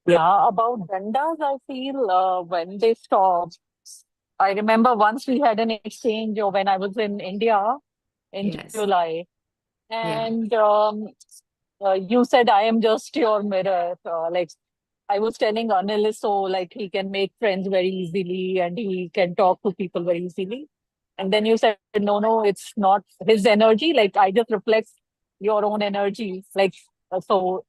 Yeah, about dandas, I feel when they stopped, I remember once we had an exchange when I was in India in Yes. July, Yeah. and you said, I am just your mirror. Like I was telling Anil, so like he can make friends very easily and he can talk to people very easily. And then you said, no, it's not his energy. Like I just reflect your own energy. Like, so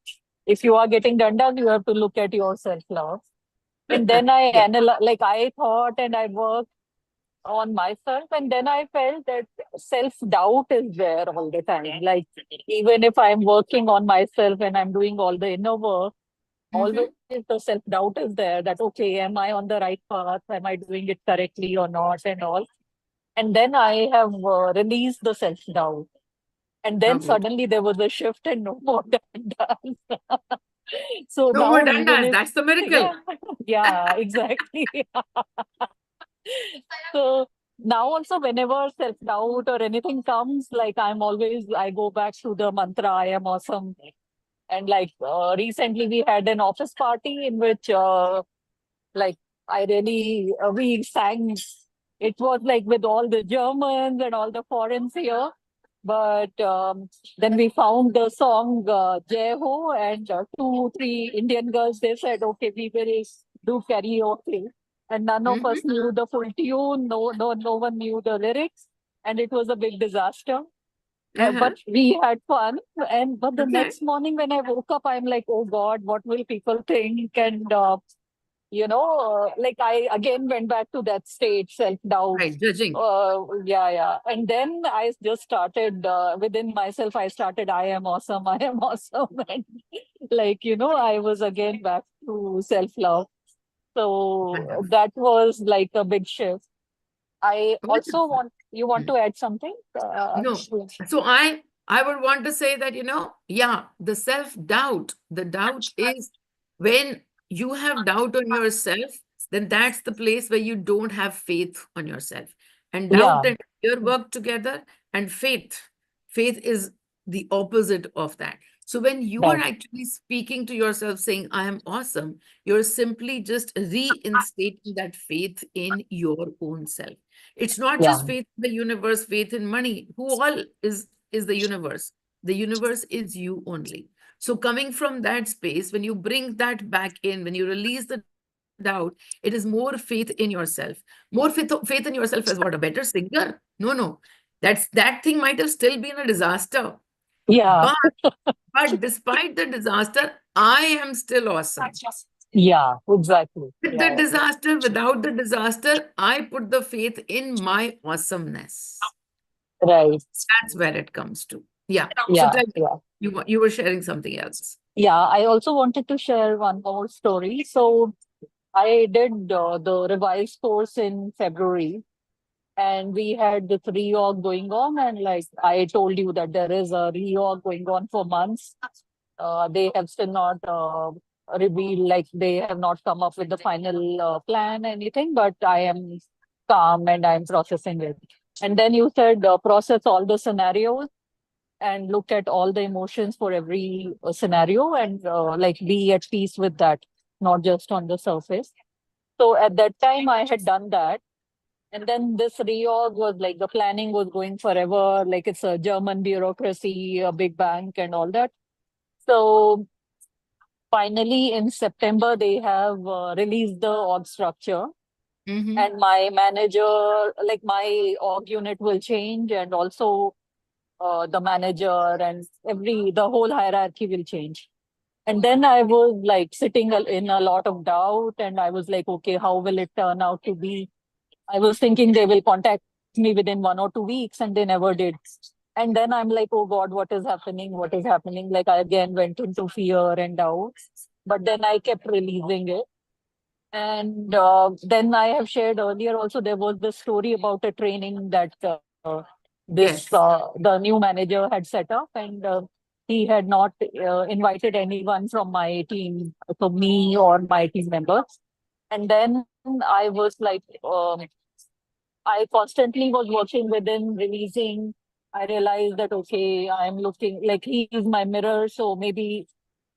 if you are getting dandas, you have to look at your self-love. And then I Yeah. analyze, like I thought and I worked on myself. And then I felt that self-doubt is there all the time. Like even if I'm working on myself and I'm doing all the inner work, always the self-doubt is there that, okay, am I on the right path? Am I doing it correctly or not? And all. And then I have released the self-doubt. And then Okay. suddenly there was a shift and no more dandas. So No more now even dandas. if, That's the miracle. yeah, yeah, exactly. So now also whenever self-doubt or anything comes, like I go back to the mantra, I am awesome. And like recently we had an office party in which like we sang. It was like with all the Germans and all the foreigners here. But then we found the song Jai Ho, and two, three Indian girls, they said, okay, we will do karaoke. And none of us knew the full tune. No one knew the lyrics. And it was a big disaster. Uh-huh. But we had fun. But the Okay. next morning when I woke up, I'm like, oh God, what will people think? And like I again went back to that state, self-doubt. Right. Judging. Yeah. And then I just started within myself, I started, I am awesome, I am awesome. And like, I was again back to self-love. So Wonderful. that was like a big shift. I also Wonderful. want, you want to add something? No. So I would want to say that, yeah, the self-doubt, the doubt is when you have doubt on yourself, then that's the place where you don't have faith on yourself. And doubt Yeah, and fear work together, and faith is the opposite of that. So when you are right. actually speaking to yourself saying, I am awesome, you're simply just reinstating that faith in your own self. It's not Yeah, just faith in the universe, faith in money. Who all is the universe? The universe is you only. So coming from that space, when you bring that back in, when you release the doubt, it is more faith in yourself. More faith in yourself as what, a better singer? No. That thing might have still been a disaster. yeah, But despite the disaster, I am still awesome. yeah, exactly. With the Yeah, disaster, without the disaster, I put the faith in my awesomeness. right. That's where it comes to. Yeah. So Yeah, tell me, yeah. you were sharing something else. Yeah, I also wanted to share one more story. So I did the revised course in February, and we had this reorg going on. And like I told you that there is a reorg going on for months. They have still not revealed, like they have not come up with the final plan, anything, but I am calm and I'm processing it. And then you said process all the scenarios and look at all the emotions for every scenario and like be at peace with that, not just on the surface. So at that time, I had done that. And then this reorg was like the planning was going forever, like it's a German bureaucracy, a big bank, and all that. So finally, in September, they have released the org structure. And my manager, like my org unit will change, and also the manager and the whole hierarchy will change. And then I was like sitting in a lot of doubt, and I was like, okay, how will it turn out to be? I was thinking they will contact me within 1 or 2 weeks, and they never did. And then I'm like, oh God, what is happening? What is happening? Like, I again went into fear and doubt. But then I kept releasing it. And then I have shared earlier also, there was this story about a training that Yes. the new manager had set up, and he had not invited anyone from my team, so me or my team members. And then I was like, I constantly was working with him, releasing. I realized that, okay, I'm looking like he is my mirror. So maybe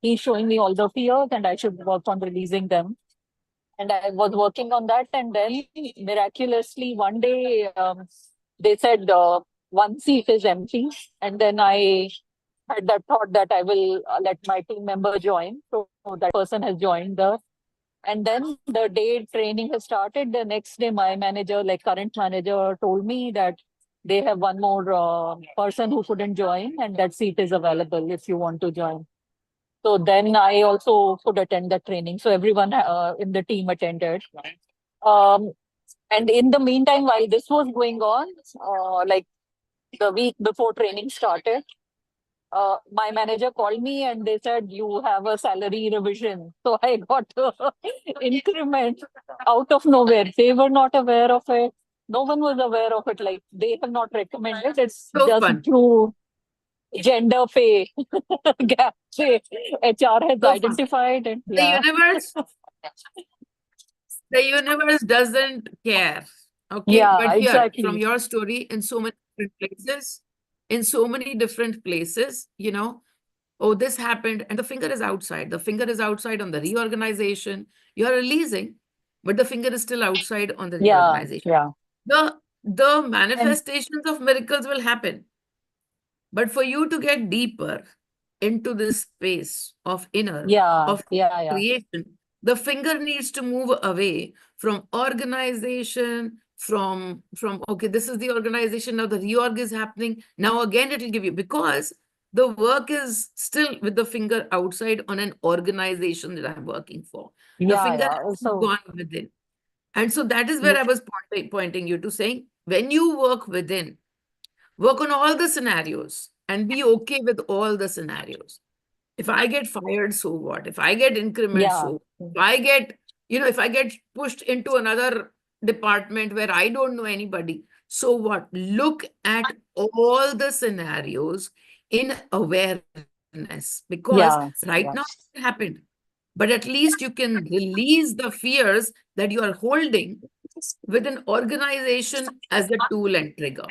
he's showing me all the fears and I should work on releasing them. And I was working on that. And then miraculously, one day they said one seat is empty. And then I had that thought that I will let my team member join. So that person has joined the and then the day training has started, the next day, my manager, like current manager, told me that they have one more person who couldn't join, and that seat is available if you want to join. So then I also could attend the training. So everyone in the team attended. Um, and in the meantime, while this was going on, like the week before training started, my manager called me and they said, you have a salary revision. So I got increment out of nowhere. They were not aware of it. No one was aware of it. Like they have not recommended. It's So just fun. through gender pay gap. Pay. HR has So fun. identified it. The Yeah. universe doesn't care. Okay. Yeah, But here, from exactly. your story, in so many different places, oh, this happened, and the finger is outside. The finger is outside on the reorganization. You're releasing, but the finger is still outside on the Yeah, reorganization. yeah. The And manifestations of miracles will happen. But for you to get deeper into this space of inner, yeah, of yeah, yeah. creation, the finger needs to move away from organization, from okay, this is the organization, now the reorg is happening. Now again, it will give you, because the work is still with the finger outside on an organization that I'm working for. The Yeah, finger yeah. hasn't So, gone within. And so that is where I was pointing you to, saying, when you work within, work on all the scenarios and be okay with all the scenarios. If I get fired, so what? If I get increment, yeah, so what? If I get pushed into another department where I don't know anybody, so what? Look at all the scenarios in awareness, because yeah, right yeah, now it happened. But at least you can release the fears that you are holding with an organization as a tool and trigger.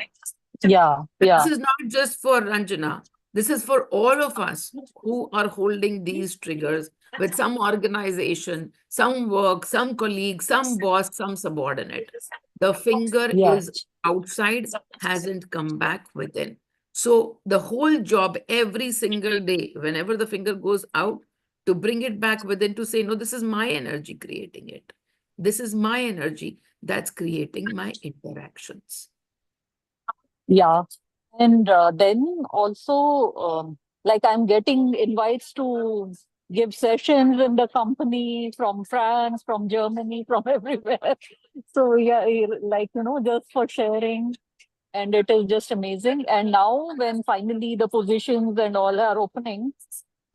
yeah, And this yeah, is not just for Ranjana. This is for all of us who are holding these triggers with some organization, some work, some colleague, some boss, some subordinate. The finger yeah, is outside, hasn't come back within. So the whole job, every single day, whenever the finger goes out, to bring it back within, to say, no, this is my energy creating it. This is my energy that's creating my interactions. yeah. And then also, like I'm getting invites to give sessions in the company from France, from Germany, from everywhere. So yeah, like, just for sharing. And it is just amazing. And now when finally the positions and all are opening,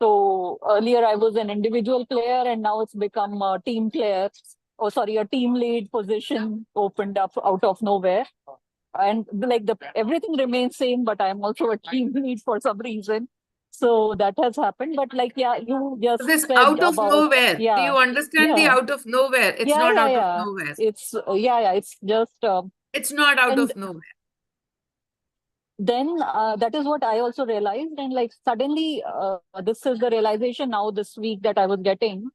so earlier I was an individual player and now it's become a team player. Oh, sorry, a team lead position opened up out of nowhere. And like everything remains same, but I'm also a team lead for some reason. So that has happened. But like, yeah, you just This said out of about, nowhere. Do yeah, you understand the yeah, out of nowhere? It's yeah, not yeah, out of yeah. nowhere. It's, yeah, it's just, It's not out and of nowhere. then that is what I also realized. And like suddenly, this is the realization now this week that I was getting,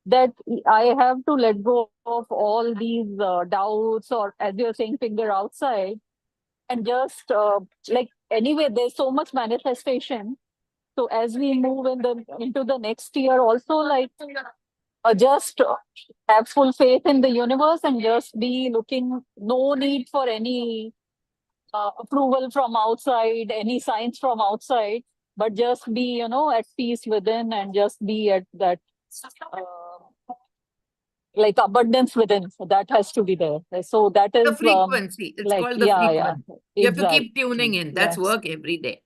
that I have to let go of all these doubts, or as you're saying, finger outside, and just like anyway, there's so much manifestation. So as we move into the next year, also like just have full faith in the universe and just be looking, no need for any approval from outside, any signs from outside, but just be, at peace within, and just be at that like abundance within. So that has to be there. So that The is frequency. It's like, called the yeah, frequency. You have to keep tuning exactly. in. That's Yes. work every day.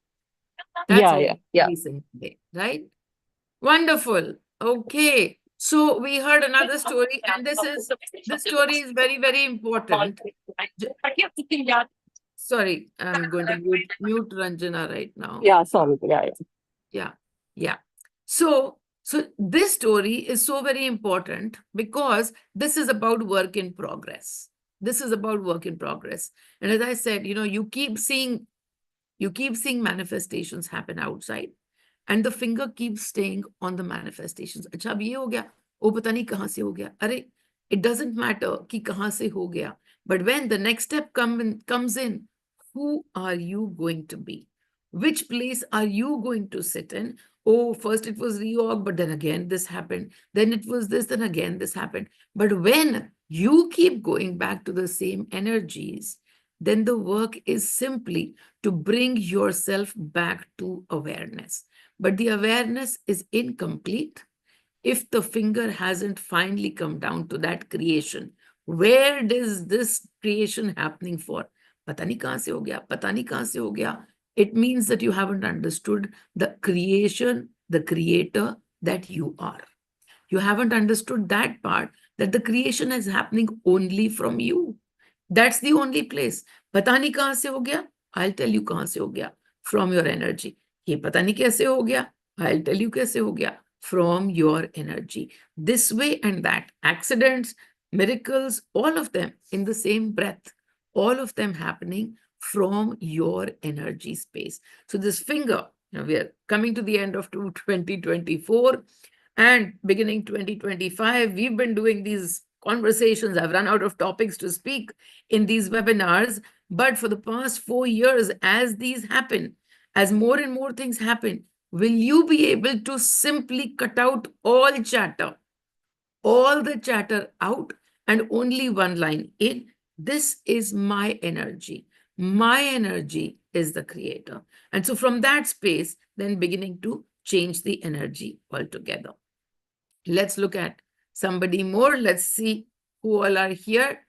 That's Yeah, work yeah. every single day, right? Wonderful. Okay. So we heard another story, and this story is very, very important. Sorry, I'm going to mute Ranjana right now. Yeah, sorry. Yeah, yeah. Yeah, yeah. So this story is so very important because this is about work in progress. This is about work in progress. And as I said, you keep seeing manifestations happen outside, and the finger keeps staying on the manifestations. अच्छा अब ये हो गया, वो पता नहीं कहाँ से हो गया. अरे, it doesn't matter कि कहाँ से हो गया. But when the next step comes in, who are you going to be? Which place are you going to sit in? Oh, first it was reorg, but then again this happened. Then it was this, then again this happened. But when you keep going back to the same energies, then the work is simply to bring yourself back to awareness. But the awareness is incomplete if the finger hasn't finally come down to that creation. Where is this creation happening for? पता नहीं कहाँ से हो गया, पता नहीं कहाँ से हो गया. It means that you haven't understood the creation, the creator that you are. You haven't understood that part, that the creation is happening only from you. That's the only place. पता नहीं कहाँ से हो गया. I'll tell you कहाँ से हो गया. From your energy. ये पता नहीं कैसे हो गया. I'll tell you कैसे हो गया. From your energy. This way and that. Accidents, miracles, all of them in the same breath. All of them happening from your energy space. So this finger, now we are coming to the end of 2024 and beginning 2025. We've been doing these conversations. I've run out of topics to speak in these webinars. But for the past 4 years, as these happen, as more and more things happen, will you be able to simply cut out all the chatter out, and only one line in? This is my energy. My energy is the creator. And so from that space, then beginning to change the energy altogether. Let's look at somebody more. Let's see who all are here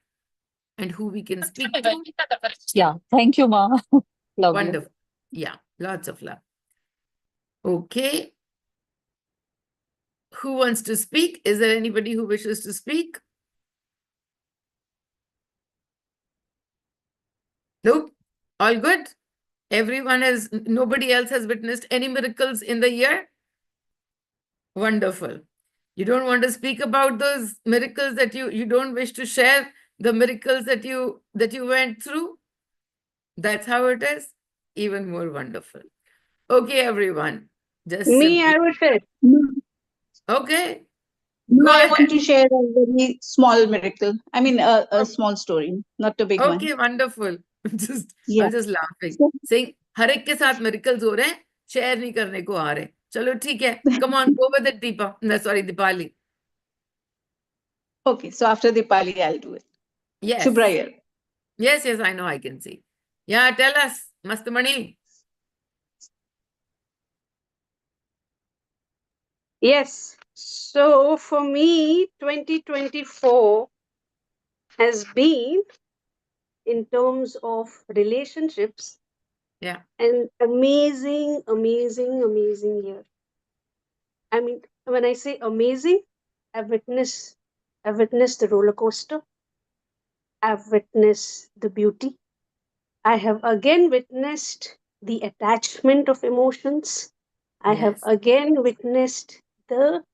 and who we can speak to. Yeah. Thank you, Ma. Love you. Wonderful. Yeah, lots of love. Okay. Who wants to speak? Is there anybody who wishes to speak? Nope. All good? Nobody else has witnessed any miracles in the year? Wonderful. You don't want to speak about those miracles that you don't wish to share the miracles that you went through? That's how it is. Even more wonderful. Okay, everyone. Just Me, I simply. would share. Okay. No, Go I ahead. want to share a very small miracle. I mean, a small story, not a big one. Okay, wonderful. Just I Yeah. was just laughing. So, Saying हर एक के साथ miracles हो रहे हैं, share नहीं करने को आ रहे. चलो ठीक है. Come on, go with it, Deepa. No, sorry, Deepali. okay, so after Dipali, I'll do it. Yes. Shubrayar. Yes, I know, I can see. Yeah, tell us, Mastamani. Yes. So for me, 2024 has been, in terms of relationships, Yeah. an amazing, amazing, amazing year. I mean, when I say amazing, I've witnessed the roller coaster. I've witnessed the beauty. I have again witnessed the attachment of emotions. I have Yes. again witnessed the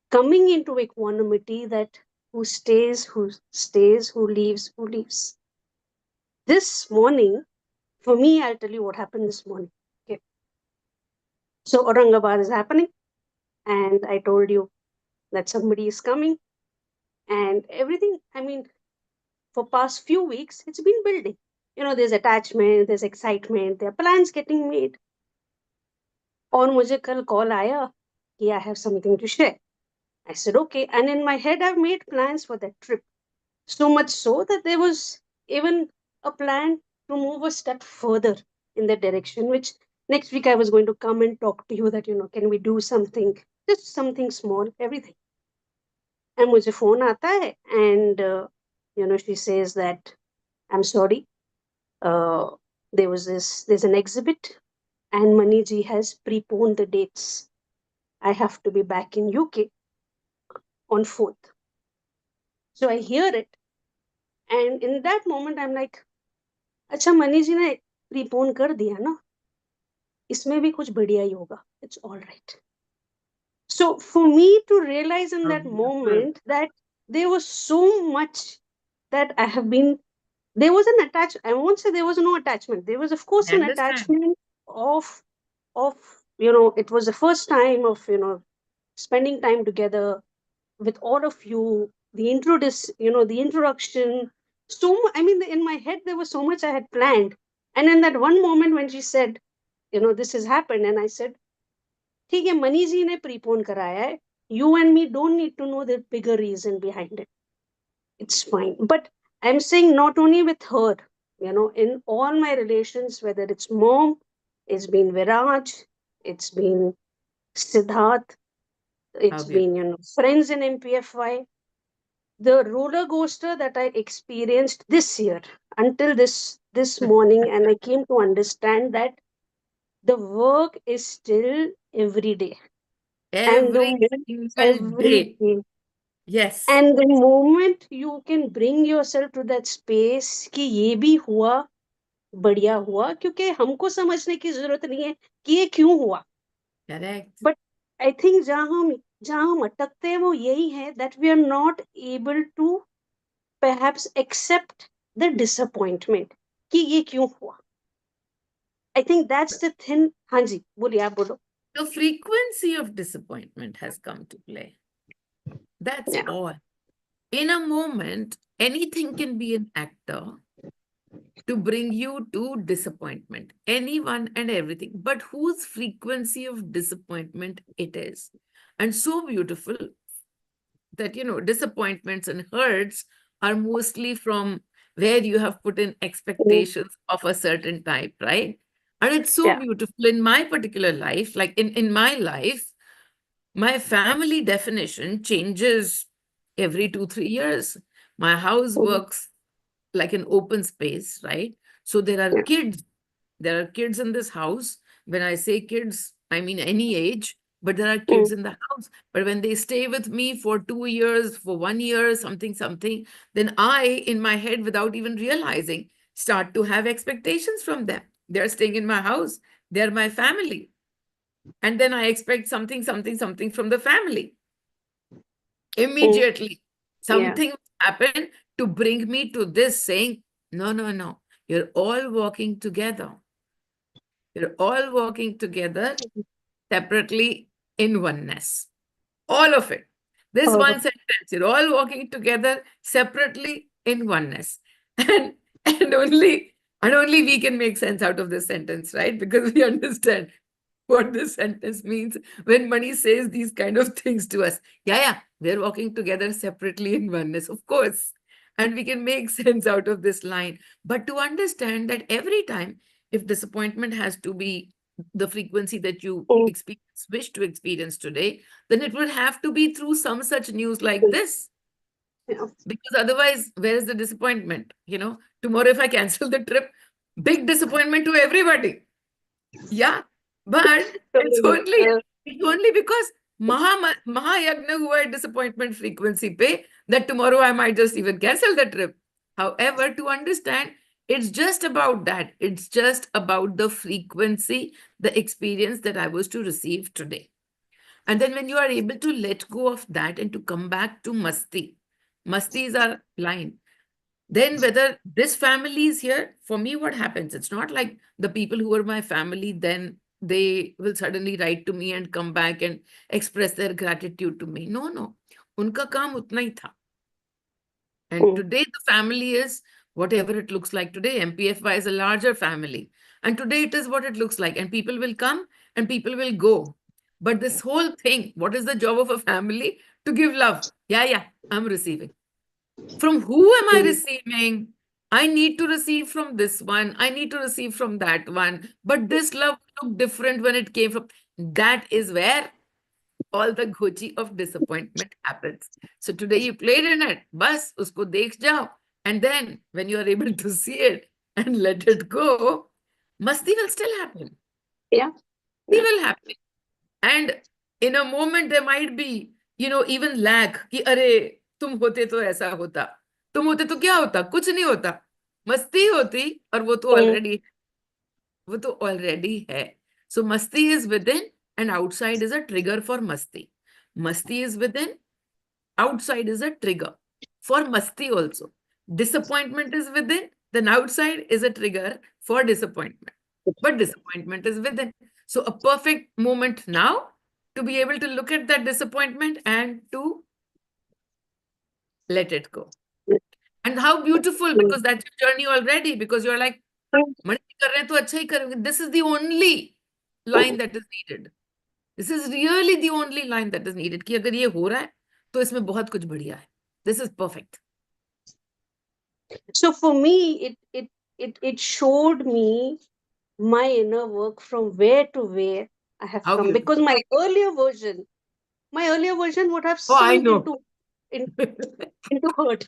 coming into equanimity, that who stays, who stays, who leaves. This morning, for me, I'll tell you what happened this morning. Okay. So Aurangabad is happening, and I told you that somebody is coming, and everything. I mean, for past few weeks, it's been building. There's attachment, there's excitement, there are plans getting made. और मुझे कल call आया कि I have something to share. I said, okay. And in my head, I've made plans for that trip. So much so that there was even a plan to move a step further in that direction, which next week I was going to come and talk to you that, can we do something, just something small, everything. And मुझे phone आता है, and she says that, I'm sorry, there's an exhibit, and Maniji has preponed the dates. I have to be back in UK on 4th. So I hear it, and in that moment I'm like, अच्छा Maniji ने prepone कर दिया ना, इसमें भी कुछ बढ़िया ही होगा. It's all right. So for me to realize in that moment that there was so much that I have been, there was an attachment. I won't say there was no attachment. There was, of course, I an understand. attachment of, it was the first time of, spending time together with all of you, the the introduction. In my head, there was so much I had planned. And in that one moment when she said, this has happened, and I said, ठीक है, money जी ने prepone कराया है, you and me don't need to know the bigger reason behind it. It's fine. But I'm saying not only with her, in all my relations, whether it's mom, it's been Viraj, it's been Siddharth, it's been, friends in MPFY, the roller coaster that I experienced this year until this morning, and I came to understand that the work is still every day. And Every single every day. day. Yes. And the moment you can bring yourself to that space कि ये भी हुआ, बढ़िया हुआ, क्योंकि हमको समझने की जरूरत नहीं है कि ये क्यों हुआ. Correct. But I think जहाँ हम अटकते हैं वो यही है that we are not able to perhaps accept the disappointment कि ये क्यों हुआ. I think that's the thing. हाँ जी, बोलिए, आप बोलो. The frequency of disappointment has come to play. That's Yeah. all. In a moment, anything can be an actor to bring you to disappointment. Anyone and everything. But whose frequency of disappointment it is. And so beautiful that, disappointments and hurts are mostly from where you have put in expectations of a certain type, right? And it's so Yeah. beautiful in my particular life, like in my life, my family definition changes every 2-3 years. My house works like an open space, right? So there are kids. There are kids in this house. When I say kids, I mean any age, but there are kids in the house. But when they stay with me for 2 years, for 1 year, something, then I, in my head, without even realizing, start to have expectations from them. They're staying in my house. They're my family. And then I expect something from the family. Immediately, something happened to bring me to this saying, no, you're all working together. You're all working together separately in oneness. All of it. This one sentence, you're all working together separately in oneness. And only we can make sense out of this sentence, right? Because we understand what this sentence means when money says these kind of things to us. Yeah, we're working together separately in oneness, of course. And we can make sense out of this line. But to understand that every time, if disappointment has to be the frequency that you wish to experience today, then it would have to be through some such news like this. Yeah. Because otherwise, where is the disappointment? Tomorrow if I cancel the trip, big disappointment to everybody. Yeah, but it's only because Mahayagna who had disappointment frequency pay that tomorrow I might just even cancel the trip. However, to understand, it's just about that. It's just about the frequency, the experience that I was to receive today. And then when you are able to let go of that and to come back to Masti is our line. Then whether this family is here, for me, what happens? It's not like the people who are my family, then they will suddenly write to me and come back and express their gratitude to me. No. Unka kaam utna hi tha. And today the family is whatever it looks like today. MPFY is a larger family. And today it is what it looks like. And people will come and people will go. But this whole thing, what is the job of a family? To give love. Yeah, I'm receiving. From who am I receiving? I need to receive from this one. I need to receive from that one. But this love will look different when it came from. That is where all the gochi of disappointment happens. So today you played in it, bas usko dekh jao, and then when you are able to see it and let it go, masti will still happen. Yeah. Masti Yeah. will happen. And in a moment there might be, even lag कि अरे तुम होते तो ऐसा होता, तुम होते तो क्या होता, कुछ नहीं होता, मस्ती होती, और Mm. वो तो ऑलरेडी है. So masti is within and outside is a trigger for masti. Masti is within, outside is a trigger for masti also. Disappointment is within, then outside is a trigger for disappointment. But disappointment is within. So a perfect moment now to be able to look at that disappointment and to let it go. And how beautiful, because that's your journey already, because you're like, "Masti kar rahe hain to acha hi karenge." This is the only line that is needed. This is really the only line that is needed. कि अगर ये हो रहा है तो इसमें बहुत कुछ बढ़िया है. This is perfect. So for me, it showed me my inner work from where to where I have How come, because beautiful. my earlier version would have Oh, I sunk know. into hurt.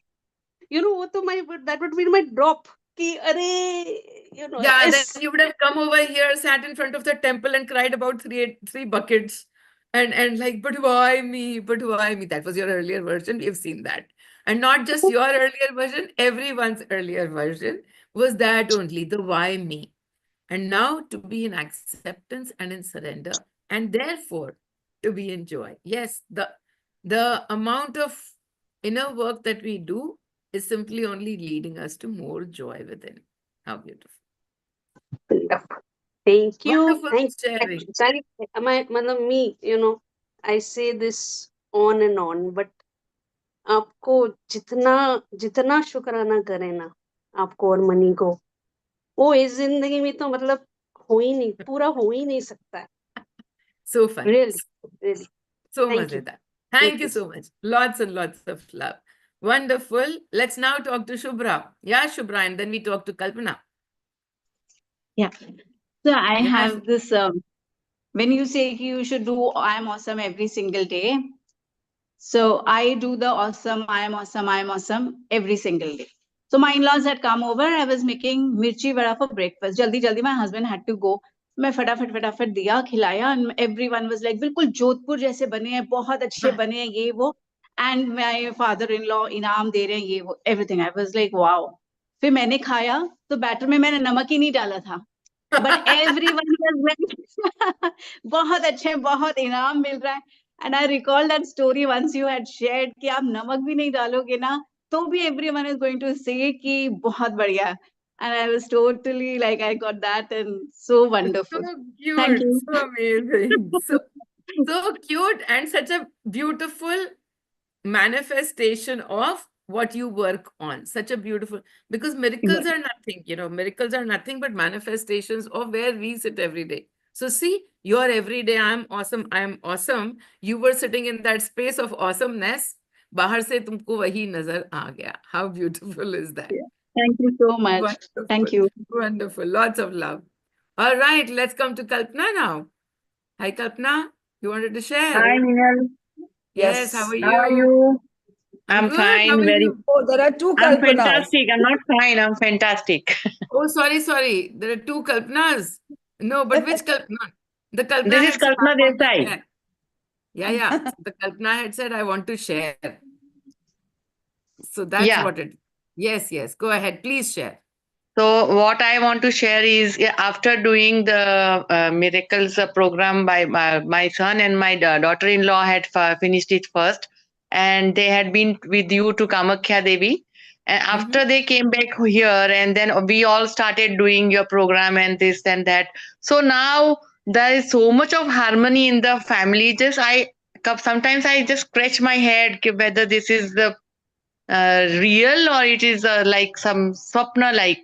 वो तो that would be my drop. कि अरे, Yeah, then yes. you would have come over here, sat in front of the temple and cried about three buckets. And like, but why me? But why me? That was your earlier version. We've seen that. And not just your earlier version, everyone's earlier version was that only, the why me. And now to be in acceptance and in surrender, and therefore to be in joy. Yes, the amount of inner work that we do is simply only leading us to more joy within. How beautiful. Thank you. Wonderful Thank sharing. me, I say this on and on, but आपको जितना जितना शुक्राना करें ना, आपको और money को, वो इस जिंदगी में तो मतलब पूरा हो ही नहीं सकता है. So fun. Really. So Thank you. mazedar. Thank you so much. Lots and lots of love. Wonderful. Let's now talk to Shubhra. Yeah, Shubhra, and then we talk to Kalpana. Yeah. So I Yes. have this, when you say you should do I'm awesome every single day. So I do the awesome, I'm awesome every single day. So my in-laws had come over. I was making mirchi vada for breakfast. Jaldi, my husband had to go. मैं फटाफट दिया, खिलाया, and everyone was like, बिल्कुल जोधपुर जैसे बने हैं, बहुत अच्छे बने हैं, ये वो. And my father-in-law इनाम दे रहे हैं, ये वो, everything. I was like, wow. फिर मैंने खाया, तो बैटर में मैंने नमक ही नहीं डाला था. But everyone was like, बहुत अच्छे, बहुत इनाम मिल रहा है. And I recall that story once you had shared कि आप नमक भी नहीं डालोगे ना, तो भी everyone is going to say कि बहुत बढ़िया. And I was totally like, I got that, and so wonderful. So Thank cute, you. so amazing, so cute, and such a beautiful manifestation of what you work on. Such a beautiful, because miracles are nothing, miracles are nothing but manifestations of where we sit every day. So see, your every day, I'm awesome. You were sitting in that space of awesomeness. बाहर से तुमको वही नजर आ गया. How beautiful is that? Thank you so much. Wonderful. Thank you. Wonderful. Lots of love. All right, let's come to Kalpana now. Hi, Kalpana. You wanted to share? Hi, Neil. Yes, how are How are you? you? I'm I'm good. How fine. are Very. you? Oh, there are two I'm Kalpanas. fantastic. I'm not fine. I'm fantastic. Oh, sorry. There are two Kalpanas. No, but which Kalpana? The Kalpana This is had said, I Kalpana want to Desai. share. Yeah. The Kalpana had said, I want to share. So that's Yeah. what it. Yes. Go ahead. Please share. So what I want to share is after doing the miracles program by my son and my daughter-in-law had finished it first, and they had been with you to Kamakhya Devi. And after they came back here, and then we all started doing your program and this and that. So now there is so much of harmony in the family. Sometimes I just scratch my head whether this is the real or it is like some swapna like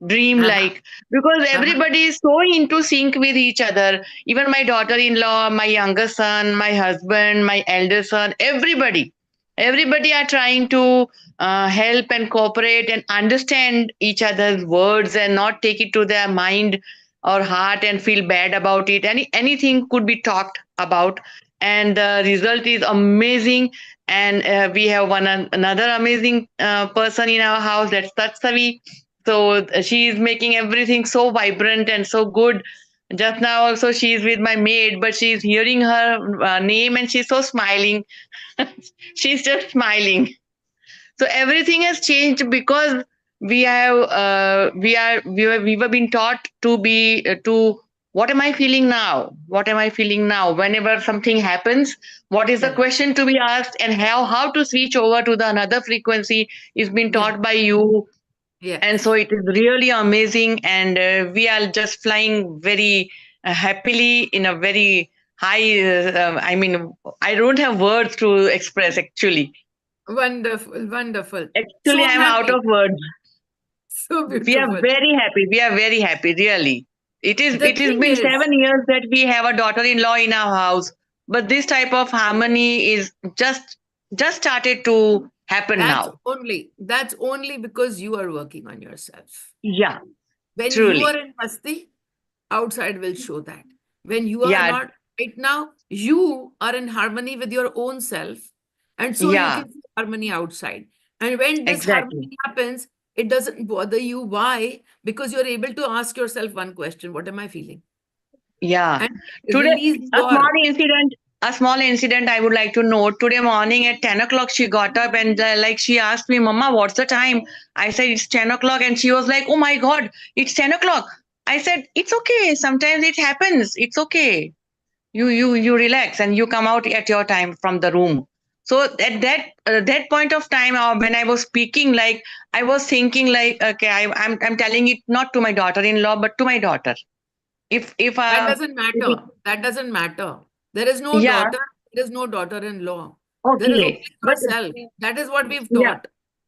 dream like, because everybody is so into sync with each other. Even my daughter-in-law, my younger son, my husband, my elder son, everybody are trying to help and cooperate and understand each other's words and not take it to their mind. our heart and feel bad about it. Anything could be talked about, and the result is amazing. And we have another amazing person in our house, that's Tatsavi. So she is making everything so vibrant and so good. Just now also she is with my maid, but she is hearing her name and she's so smiling. She's just smiling. So everything has changed because we were being taught to be to what am I feeling now? What am I feeling now? Whenever something happens, what is the Correct. question to be asked, and how to switch over to the another frequency is being Yeah. taught by you. And so Yes. it is really amazing, and we are just flying very happily in a very high. I mean, I don't have words to express actually. Wonderful. Wonderful. Actually, So I'm out happy. of words. So We are beautiful. very happy. We are very happy, really. The It has thing been is, 7 years that we have a daughter-in-law in our house, but this type of harmony is just started to happen now. that's only because you are working on yourself. Yeah, When you truly. are in masti, outside will show that. When you are Yeah, not right now, you are in harmony with your own self, and so you yeah, can see harmony outside. And when this exactly. harmony happens, it doesn't bother you. Why? Because you're able to ask yourself one question: what am I feeling? Yeah. And Today, release a small your incident, a small incident I would like to note. Today morning at 10 o'clock, she got up and like she asked me, Mama, what's the time? I said, it's 10 o'clock. And she was like, oh my God, it's 10 o'clock. I said, it's okay. Sometimes it happens. It's okay. You relax and you come out at your time from the room. So at that point of time, when I was speaking, like I was thinking, like, okay, I'm telling it not to my daughter-in-law, but to my daughter. If That doesn't matter. That doesn't matter. There is no yeah, daughter, there is no daughter-in-law. There is okay, only but yourself. That is what we've yeah, taught.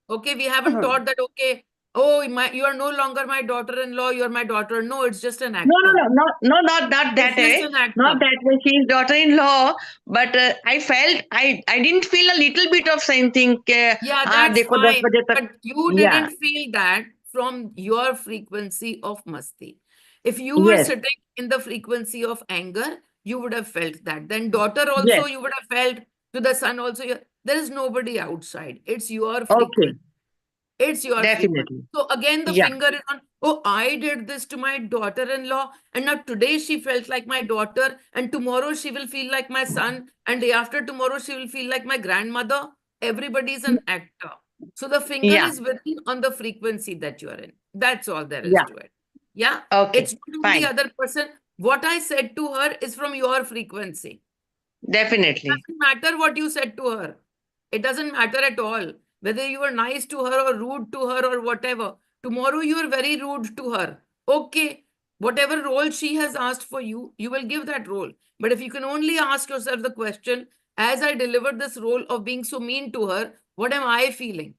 Okay, we haven't taught that, okay, oh, you are no longer my daughter-in-law, you're my daughter. No, it's just an no, no, actor. no, not It's that just way, an not actor. that way. She is daughter-in-law, but I felt I didn't feel a little bit of something. Yeah, Ah, that's dekho 10 fine. baje tak. But you Yeah, didn't feel that from your frequency of masti. If you were yes, sitting in the frequency of anger, you would have felt that. Then daughter also, yes, you would have felt to the son also. There is nobody outside. It's your okay, frequency. It's your frequency. definitely, So again, the yeah, finger is on, oh, I did this to my daughter-in-law, and now today she felt like my daughter, and tomorrow she will feel like my son, and day after tomorrow she will feel like my grandmother. Everybody is an actor. So the finger yeah, is written on the frequency that you are in. That's all there is yeah, to it. Yeah. okay, It's not on the fine, other person. What I said to her is from your frequency. definitely, Doesn't matter what you said to her. It doesn't matter at all. Whether you were nice to her or rude to her or whatever. Tomorrow you are very rude to her. Okay. Whatever role she has asked for you, you will give that role. But if you can only ask yourself the question, as I delivered this role of being so mean to her, what am I feeling?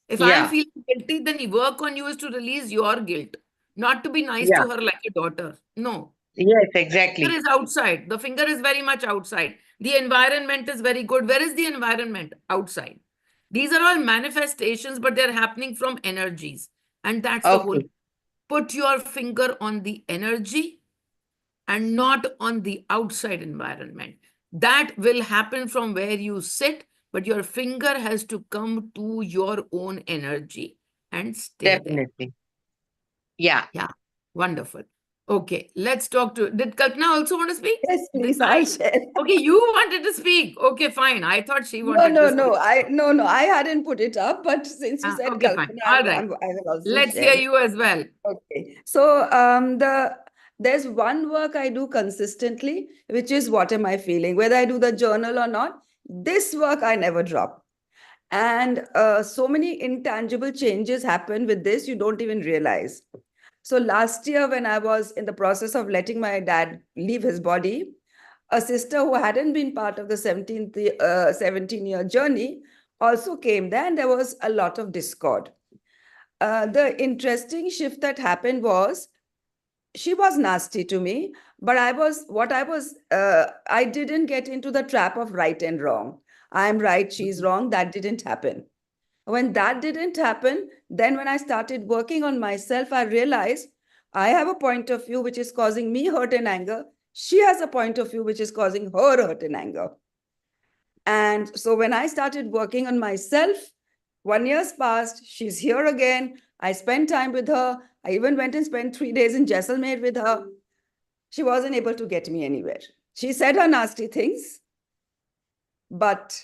If I am yeah, feeling guilty, then the work on you is to release your guilt, not to be nice yeah, to her like a daughter. No, yes, finger exactly, is outside. The finger is very much outside. The environment is very good. Where is the environment? Outside. These are all manifestations, but they're happening from energies. And that's the whole. okay, Put your finger on the energy and not on the outside environment. That will happen from where you sit, but your finger has to come to your own energy and stay there. definitely, yeah. Yeah, wonderful. Okay, let's talk to. Did Kalpana also want to speak? Yes, Did please, I'll I? share. Okay, you wanted to speak. Okay, fine. I thought she No, wanted to no, no. speak. No, I hadn't put it up, but since you said Okay, fine. Kalpana, All right. I will also Let's hear share. you as well. Okay. So there's one work I do consistently, which is what am I feeling? Whether I do the journal or not, this work I never drop. And so many intangible changes happen with this, you don't even realize. So last year, when I was in the process of letting my dad leave his body, a sister who hadn't been part of the 17-year journey also came there, and there was a lot of discord. The interesting shift that happened was she was nasty to me, but I didn't get into the trap of right and wrong. I'm right, she's wrong. That didn't happen. When that didn't happen, then when I started working on myself, I realized I have a point of view which is causing me hurt and anger. She has a point of view which is causing her hurt and anger. And so when I started working on myself, 1 year's passed, she's here again. I spent time with her. I even went and spent 3 days in Jaisalmer with her. She wasn't able to get me anywhere. She said her nasty things, but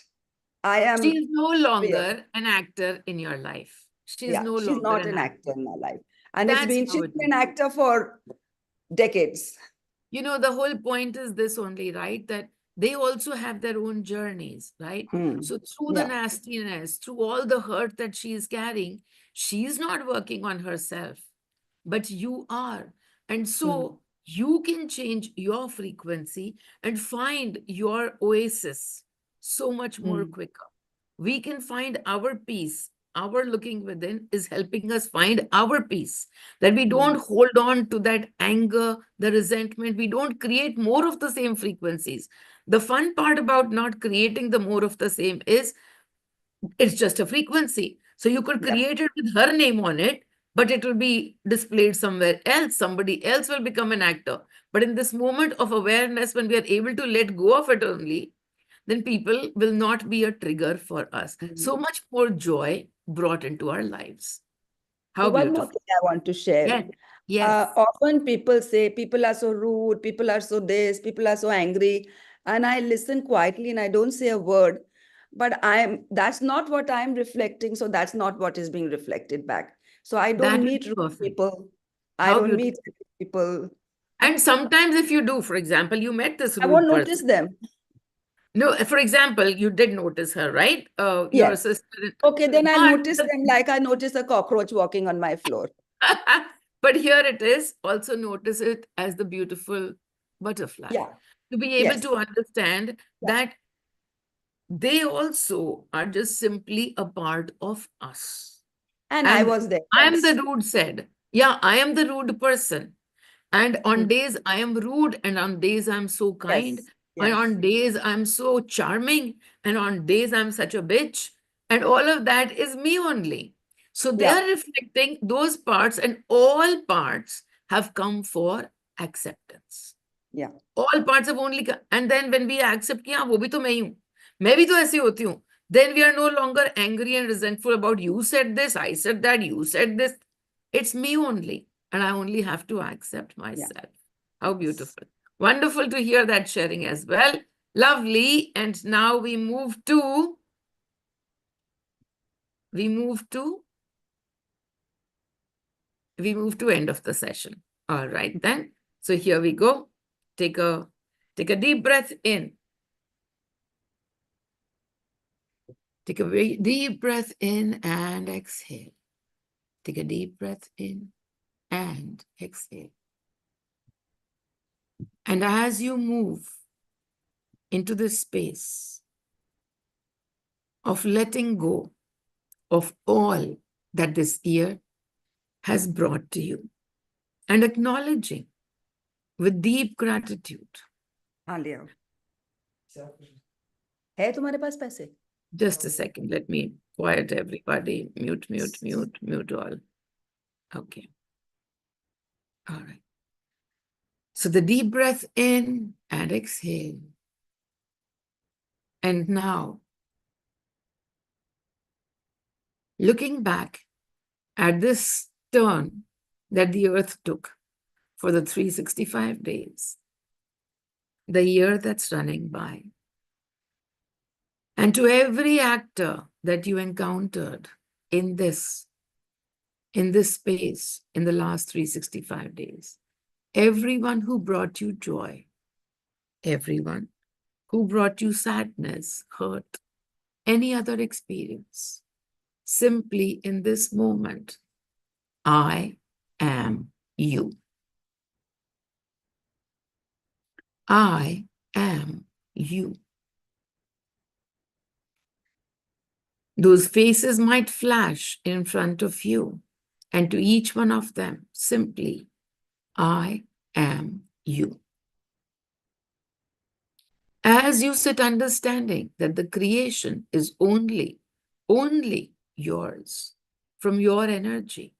I am She is no real. longer an actor in your life. She is Yeah, no she's longer not an an actor. actor in my life. And That's she's how been it an is. actor for decades. You know, the whole point is this only, right? That they also have their own journeys, right? So through the Yeah. nastiness, through all the hurt that she is carrying, she's not working on herself, but you are. And so you can change your frequency and find your oasis so much more quicker. We can find our peace. Our looking within is helping us find our peace. That we don't hold on to that anger, the resentment. We don't create more of the same frequencies. The fun part about not creating the more of the same is it's just a frequency. So you could Yeah. create it with her name on it, but it will be displayed somewhere else. Somebody else will become an actor. But in this moment of awareness, when we are able to let go of it only, then people will not be a trigger for us. So much more joy brought into our lives. How So one more beautiful. thing I want to share. Yes. Yes. Often people say people are so rude, people are so this, people are so angry. And I listen quietly and I don't say a word. But that's not what I'm reflecting. So that's not what is being reflected back. So I That don't is meet rude perfect. people. I How don't meet beautiful. people. And sometimes if you do, for example, you met this I won't rude notice person. them. No, for example, you did notice her, right? Your Yes. sister. Okay, then I'll But notice them like I notice a cockroach walking on my floor. but here it is. Also notice it as the beautiful butterfly. Yeah. To be able Yes. to understand Yeah. that they also are just simply a part of us. And I And was there I am the once. rude said, yeah, I am the rude person. And on Mm. days I am rude, and on days I'm so kind, Yes. and Yes. on days I'm so charming, and on days I'm such a bitch. And all of that is me only. So they Yeah. are reflecting those parts, and all parts have come for acceptance. Yeah. All parts have only come. And then when we accept कि हाँ वो भी तो मैं ही हूँ, मैं भी तो ऐसी होती हूँ, then we are no longer angry and resentful about you said this, I said that, you said this. It's me only, and I only have to accept myself. How beautiful. Wonderful to hear that sharing as well. Lovely. And now we move to end of the session. All right then. So here we go. Take a deep breath in. Take a very deep breath in and exhale. Take a deep breath in and exhale. And as you move into this space of letting go of all that this year has brought to you and acknowledging with deep gratitude. हाँ लिया है तुम्हारे पास पैसे? Just a second, let me quiet everybody. Mute all. Okay. All right. So the deep breath in and exhale. And now, looking back at this turn that the earth took for the 365 days, the year that's running by, and to every actor that you encountered in this space in the last 365 days, everyone who brought you joy, everyone who brought you sadness, hurt, any other experience, simply in this moment, I am you. I am you. Those faces might flash in front of you, and to each one of them, simply, I am you. As you sit understanding that the creation is only yours from your energy,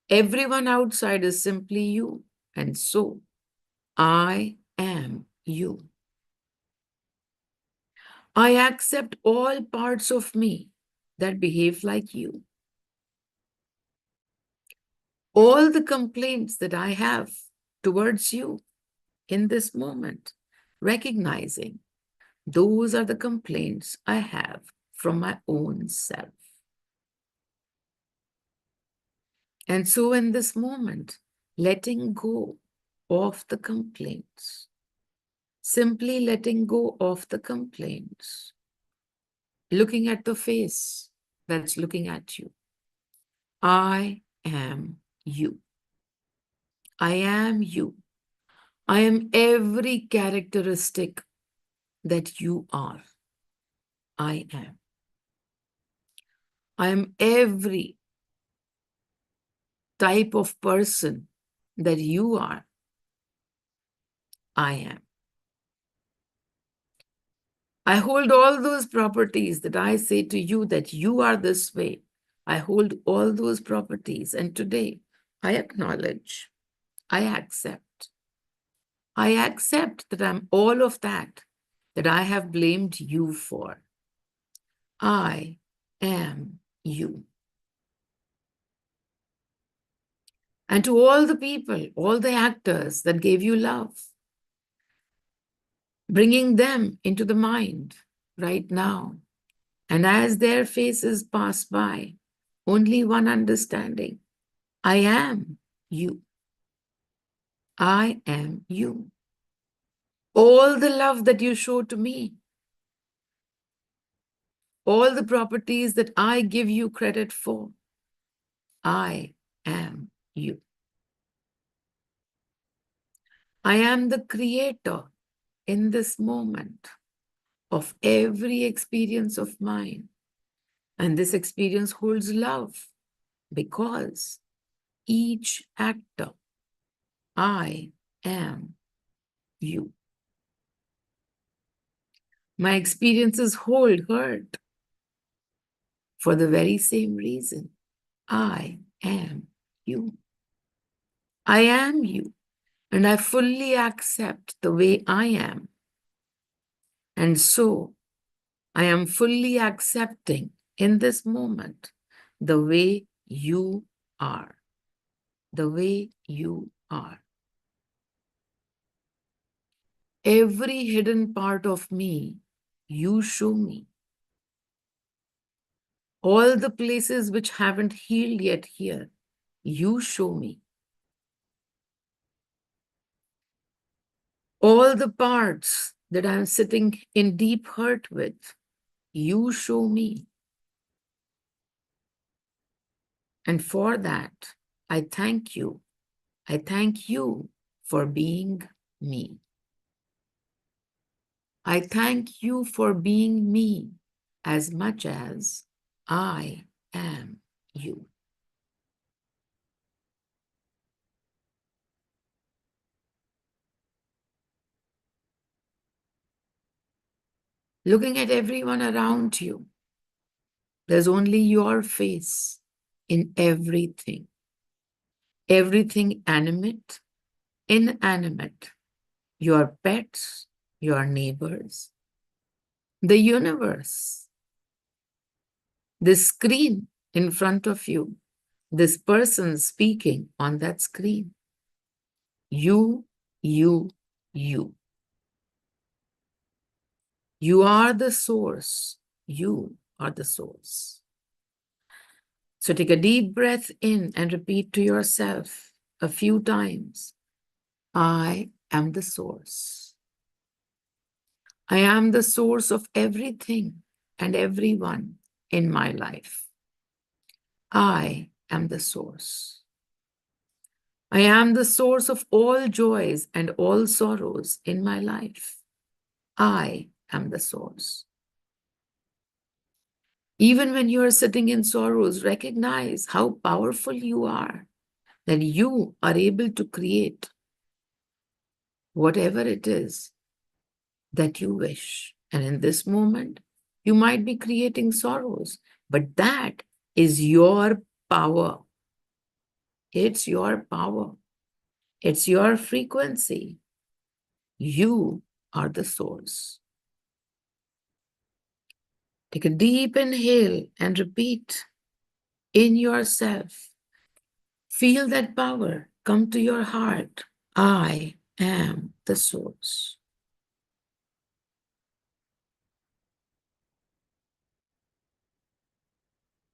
Everyone outside is simply you. And so, I am you. I accept all parts of me that behave like you. All the complaints that I have towards you in this moment, recognizing those are the complaints I have from my own self. And so in this moment, letting go of the complaints, simply letting go of the complaints, looking at the face that's looking at you. I am you. I am you. I am every characteristic that you are. I am. I am every type of person that you are. I am. I hold all those properties that I say to you that you are this way. I hold all those properties. And today I acknowledge, I accept that I'm all of that I have blamed you for. I am you. And to all the people, all the actors that gave you love, bringing them into the mind right now. And as their faces pass by, only one understanding. I am you. I am you. All the love that you show to me, all the properties that I give you credit for, I am you. I am the creator in this moment of every experience of mine. And this experience holds love because each actor, I am you. My experiences hold hurt for the very same reason. I am you. I am you. And I fully accept the way I am. And so I am fully accepting in this moment the way you are. The way you are. Every hidden part of me, you show me. All the places which haven't healed yet here, you show me. All the parts that I'm sitting in deep hurt with, you show me. And for that, I thank you. I thank you for being me. I thank you for being me as much as I am you. Looking at everyone around you, there's only your face in everything. Everything animate, inanimate, your pets, your neighbors, the universe, the screen in front of you, this person speaking on that screen. You, you, you. You are the source. You are the source. So take a deep breath in and repeat to yourself a few times. I am the source. I am the source of everything and everyone in my life. I am the source. I am the source of all joys and all sorrows in my life. I am the source. Even when you are sitting in sorrows, recognize how powerful you are, that you are able to create whatever it is that you wish. And in this moment, you might be creating sorrows, but that is your power It's your power. It's your frequency. You are the source. Take a deep inhale and repeat in yourself. Feel that power come to your heart. I am the source.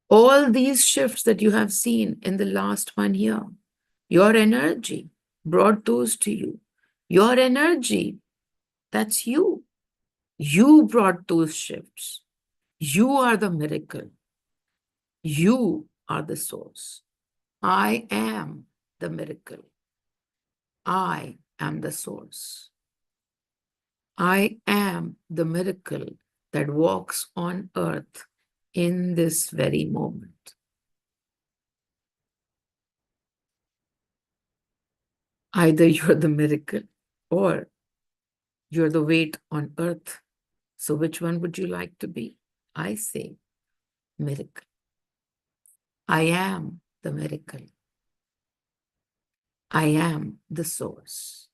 All these shifts that you have seen in the last 1 year, your energy brought those to you. Your energy, that's you. You brought those shifts. You are the miracle. You are the source. I am the miracle. I am the source. I am the miracle that walks on earth in this very moment. Either you're the miracle or you're the weight on earth. So which one would you like to be? I say miracle. I am the miracle. I am the source.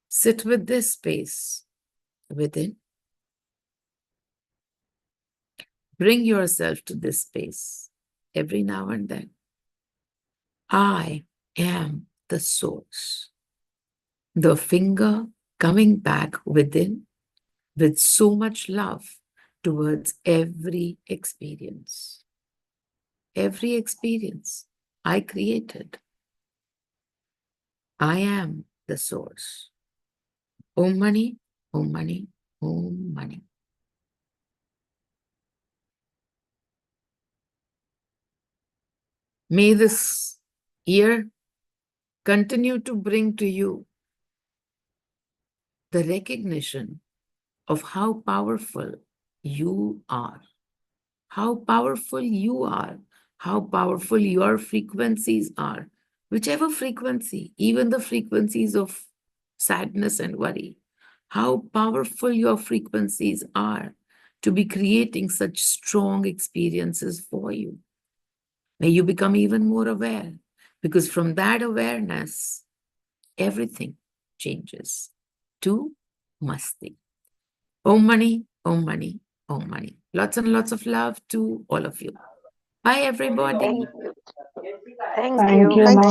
Sit with this space within. Bring yourself to this space every now and then. I am the source. The finger coming back within with so much love towards every experience. Every experience I created. I am the source. Om Mani, Om Mani, Om Mani. May this year continue to bring to you the recognition of how powerful you are, how powerful you are, how powerful your frequencies are, whichever frequency, even the frequencies of sadness and worry, how powerful your frequencies are to be creating such strong experiences for you. May you become even more aware, because from that awareness, everything changes to Masti. Om Mani, Om Mani, Om Mani. Lots and lots of love to all of you. Bye, everybody. Thank you. Thank Thank you. you,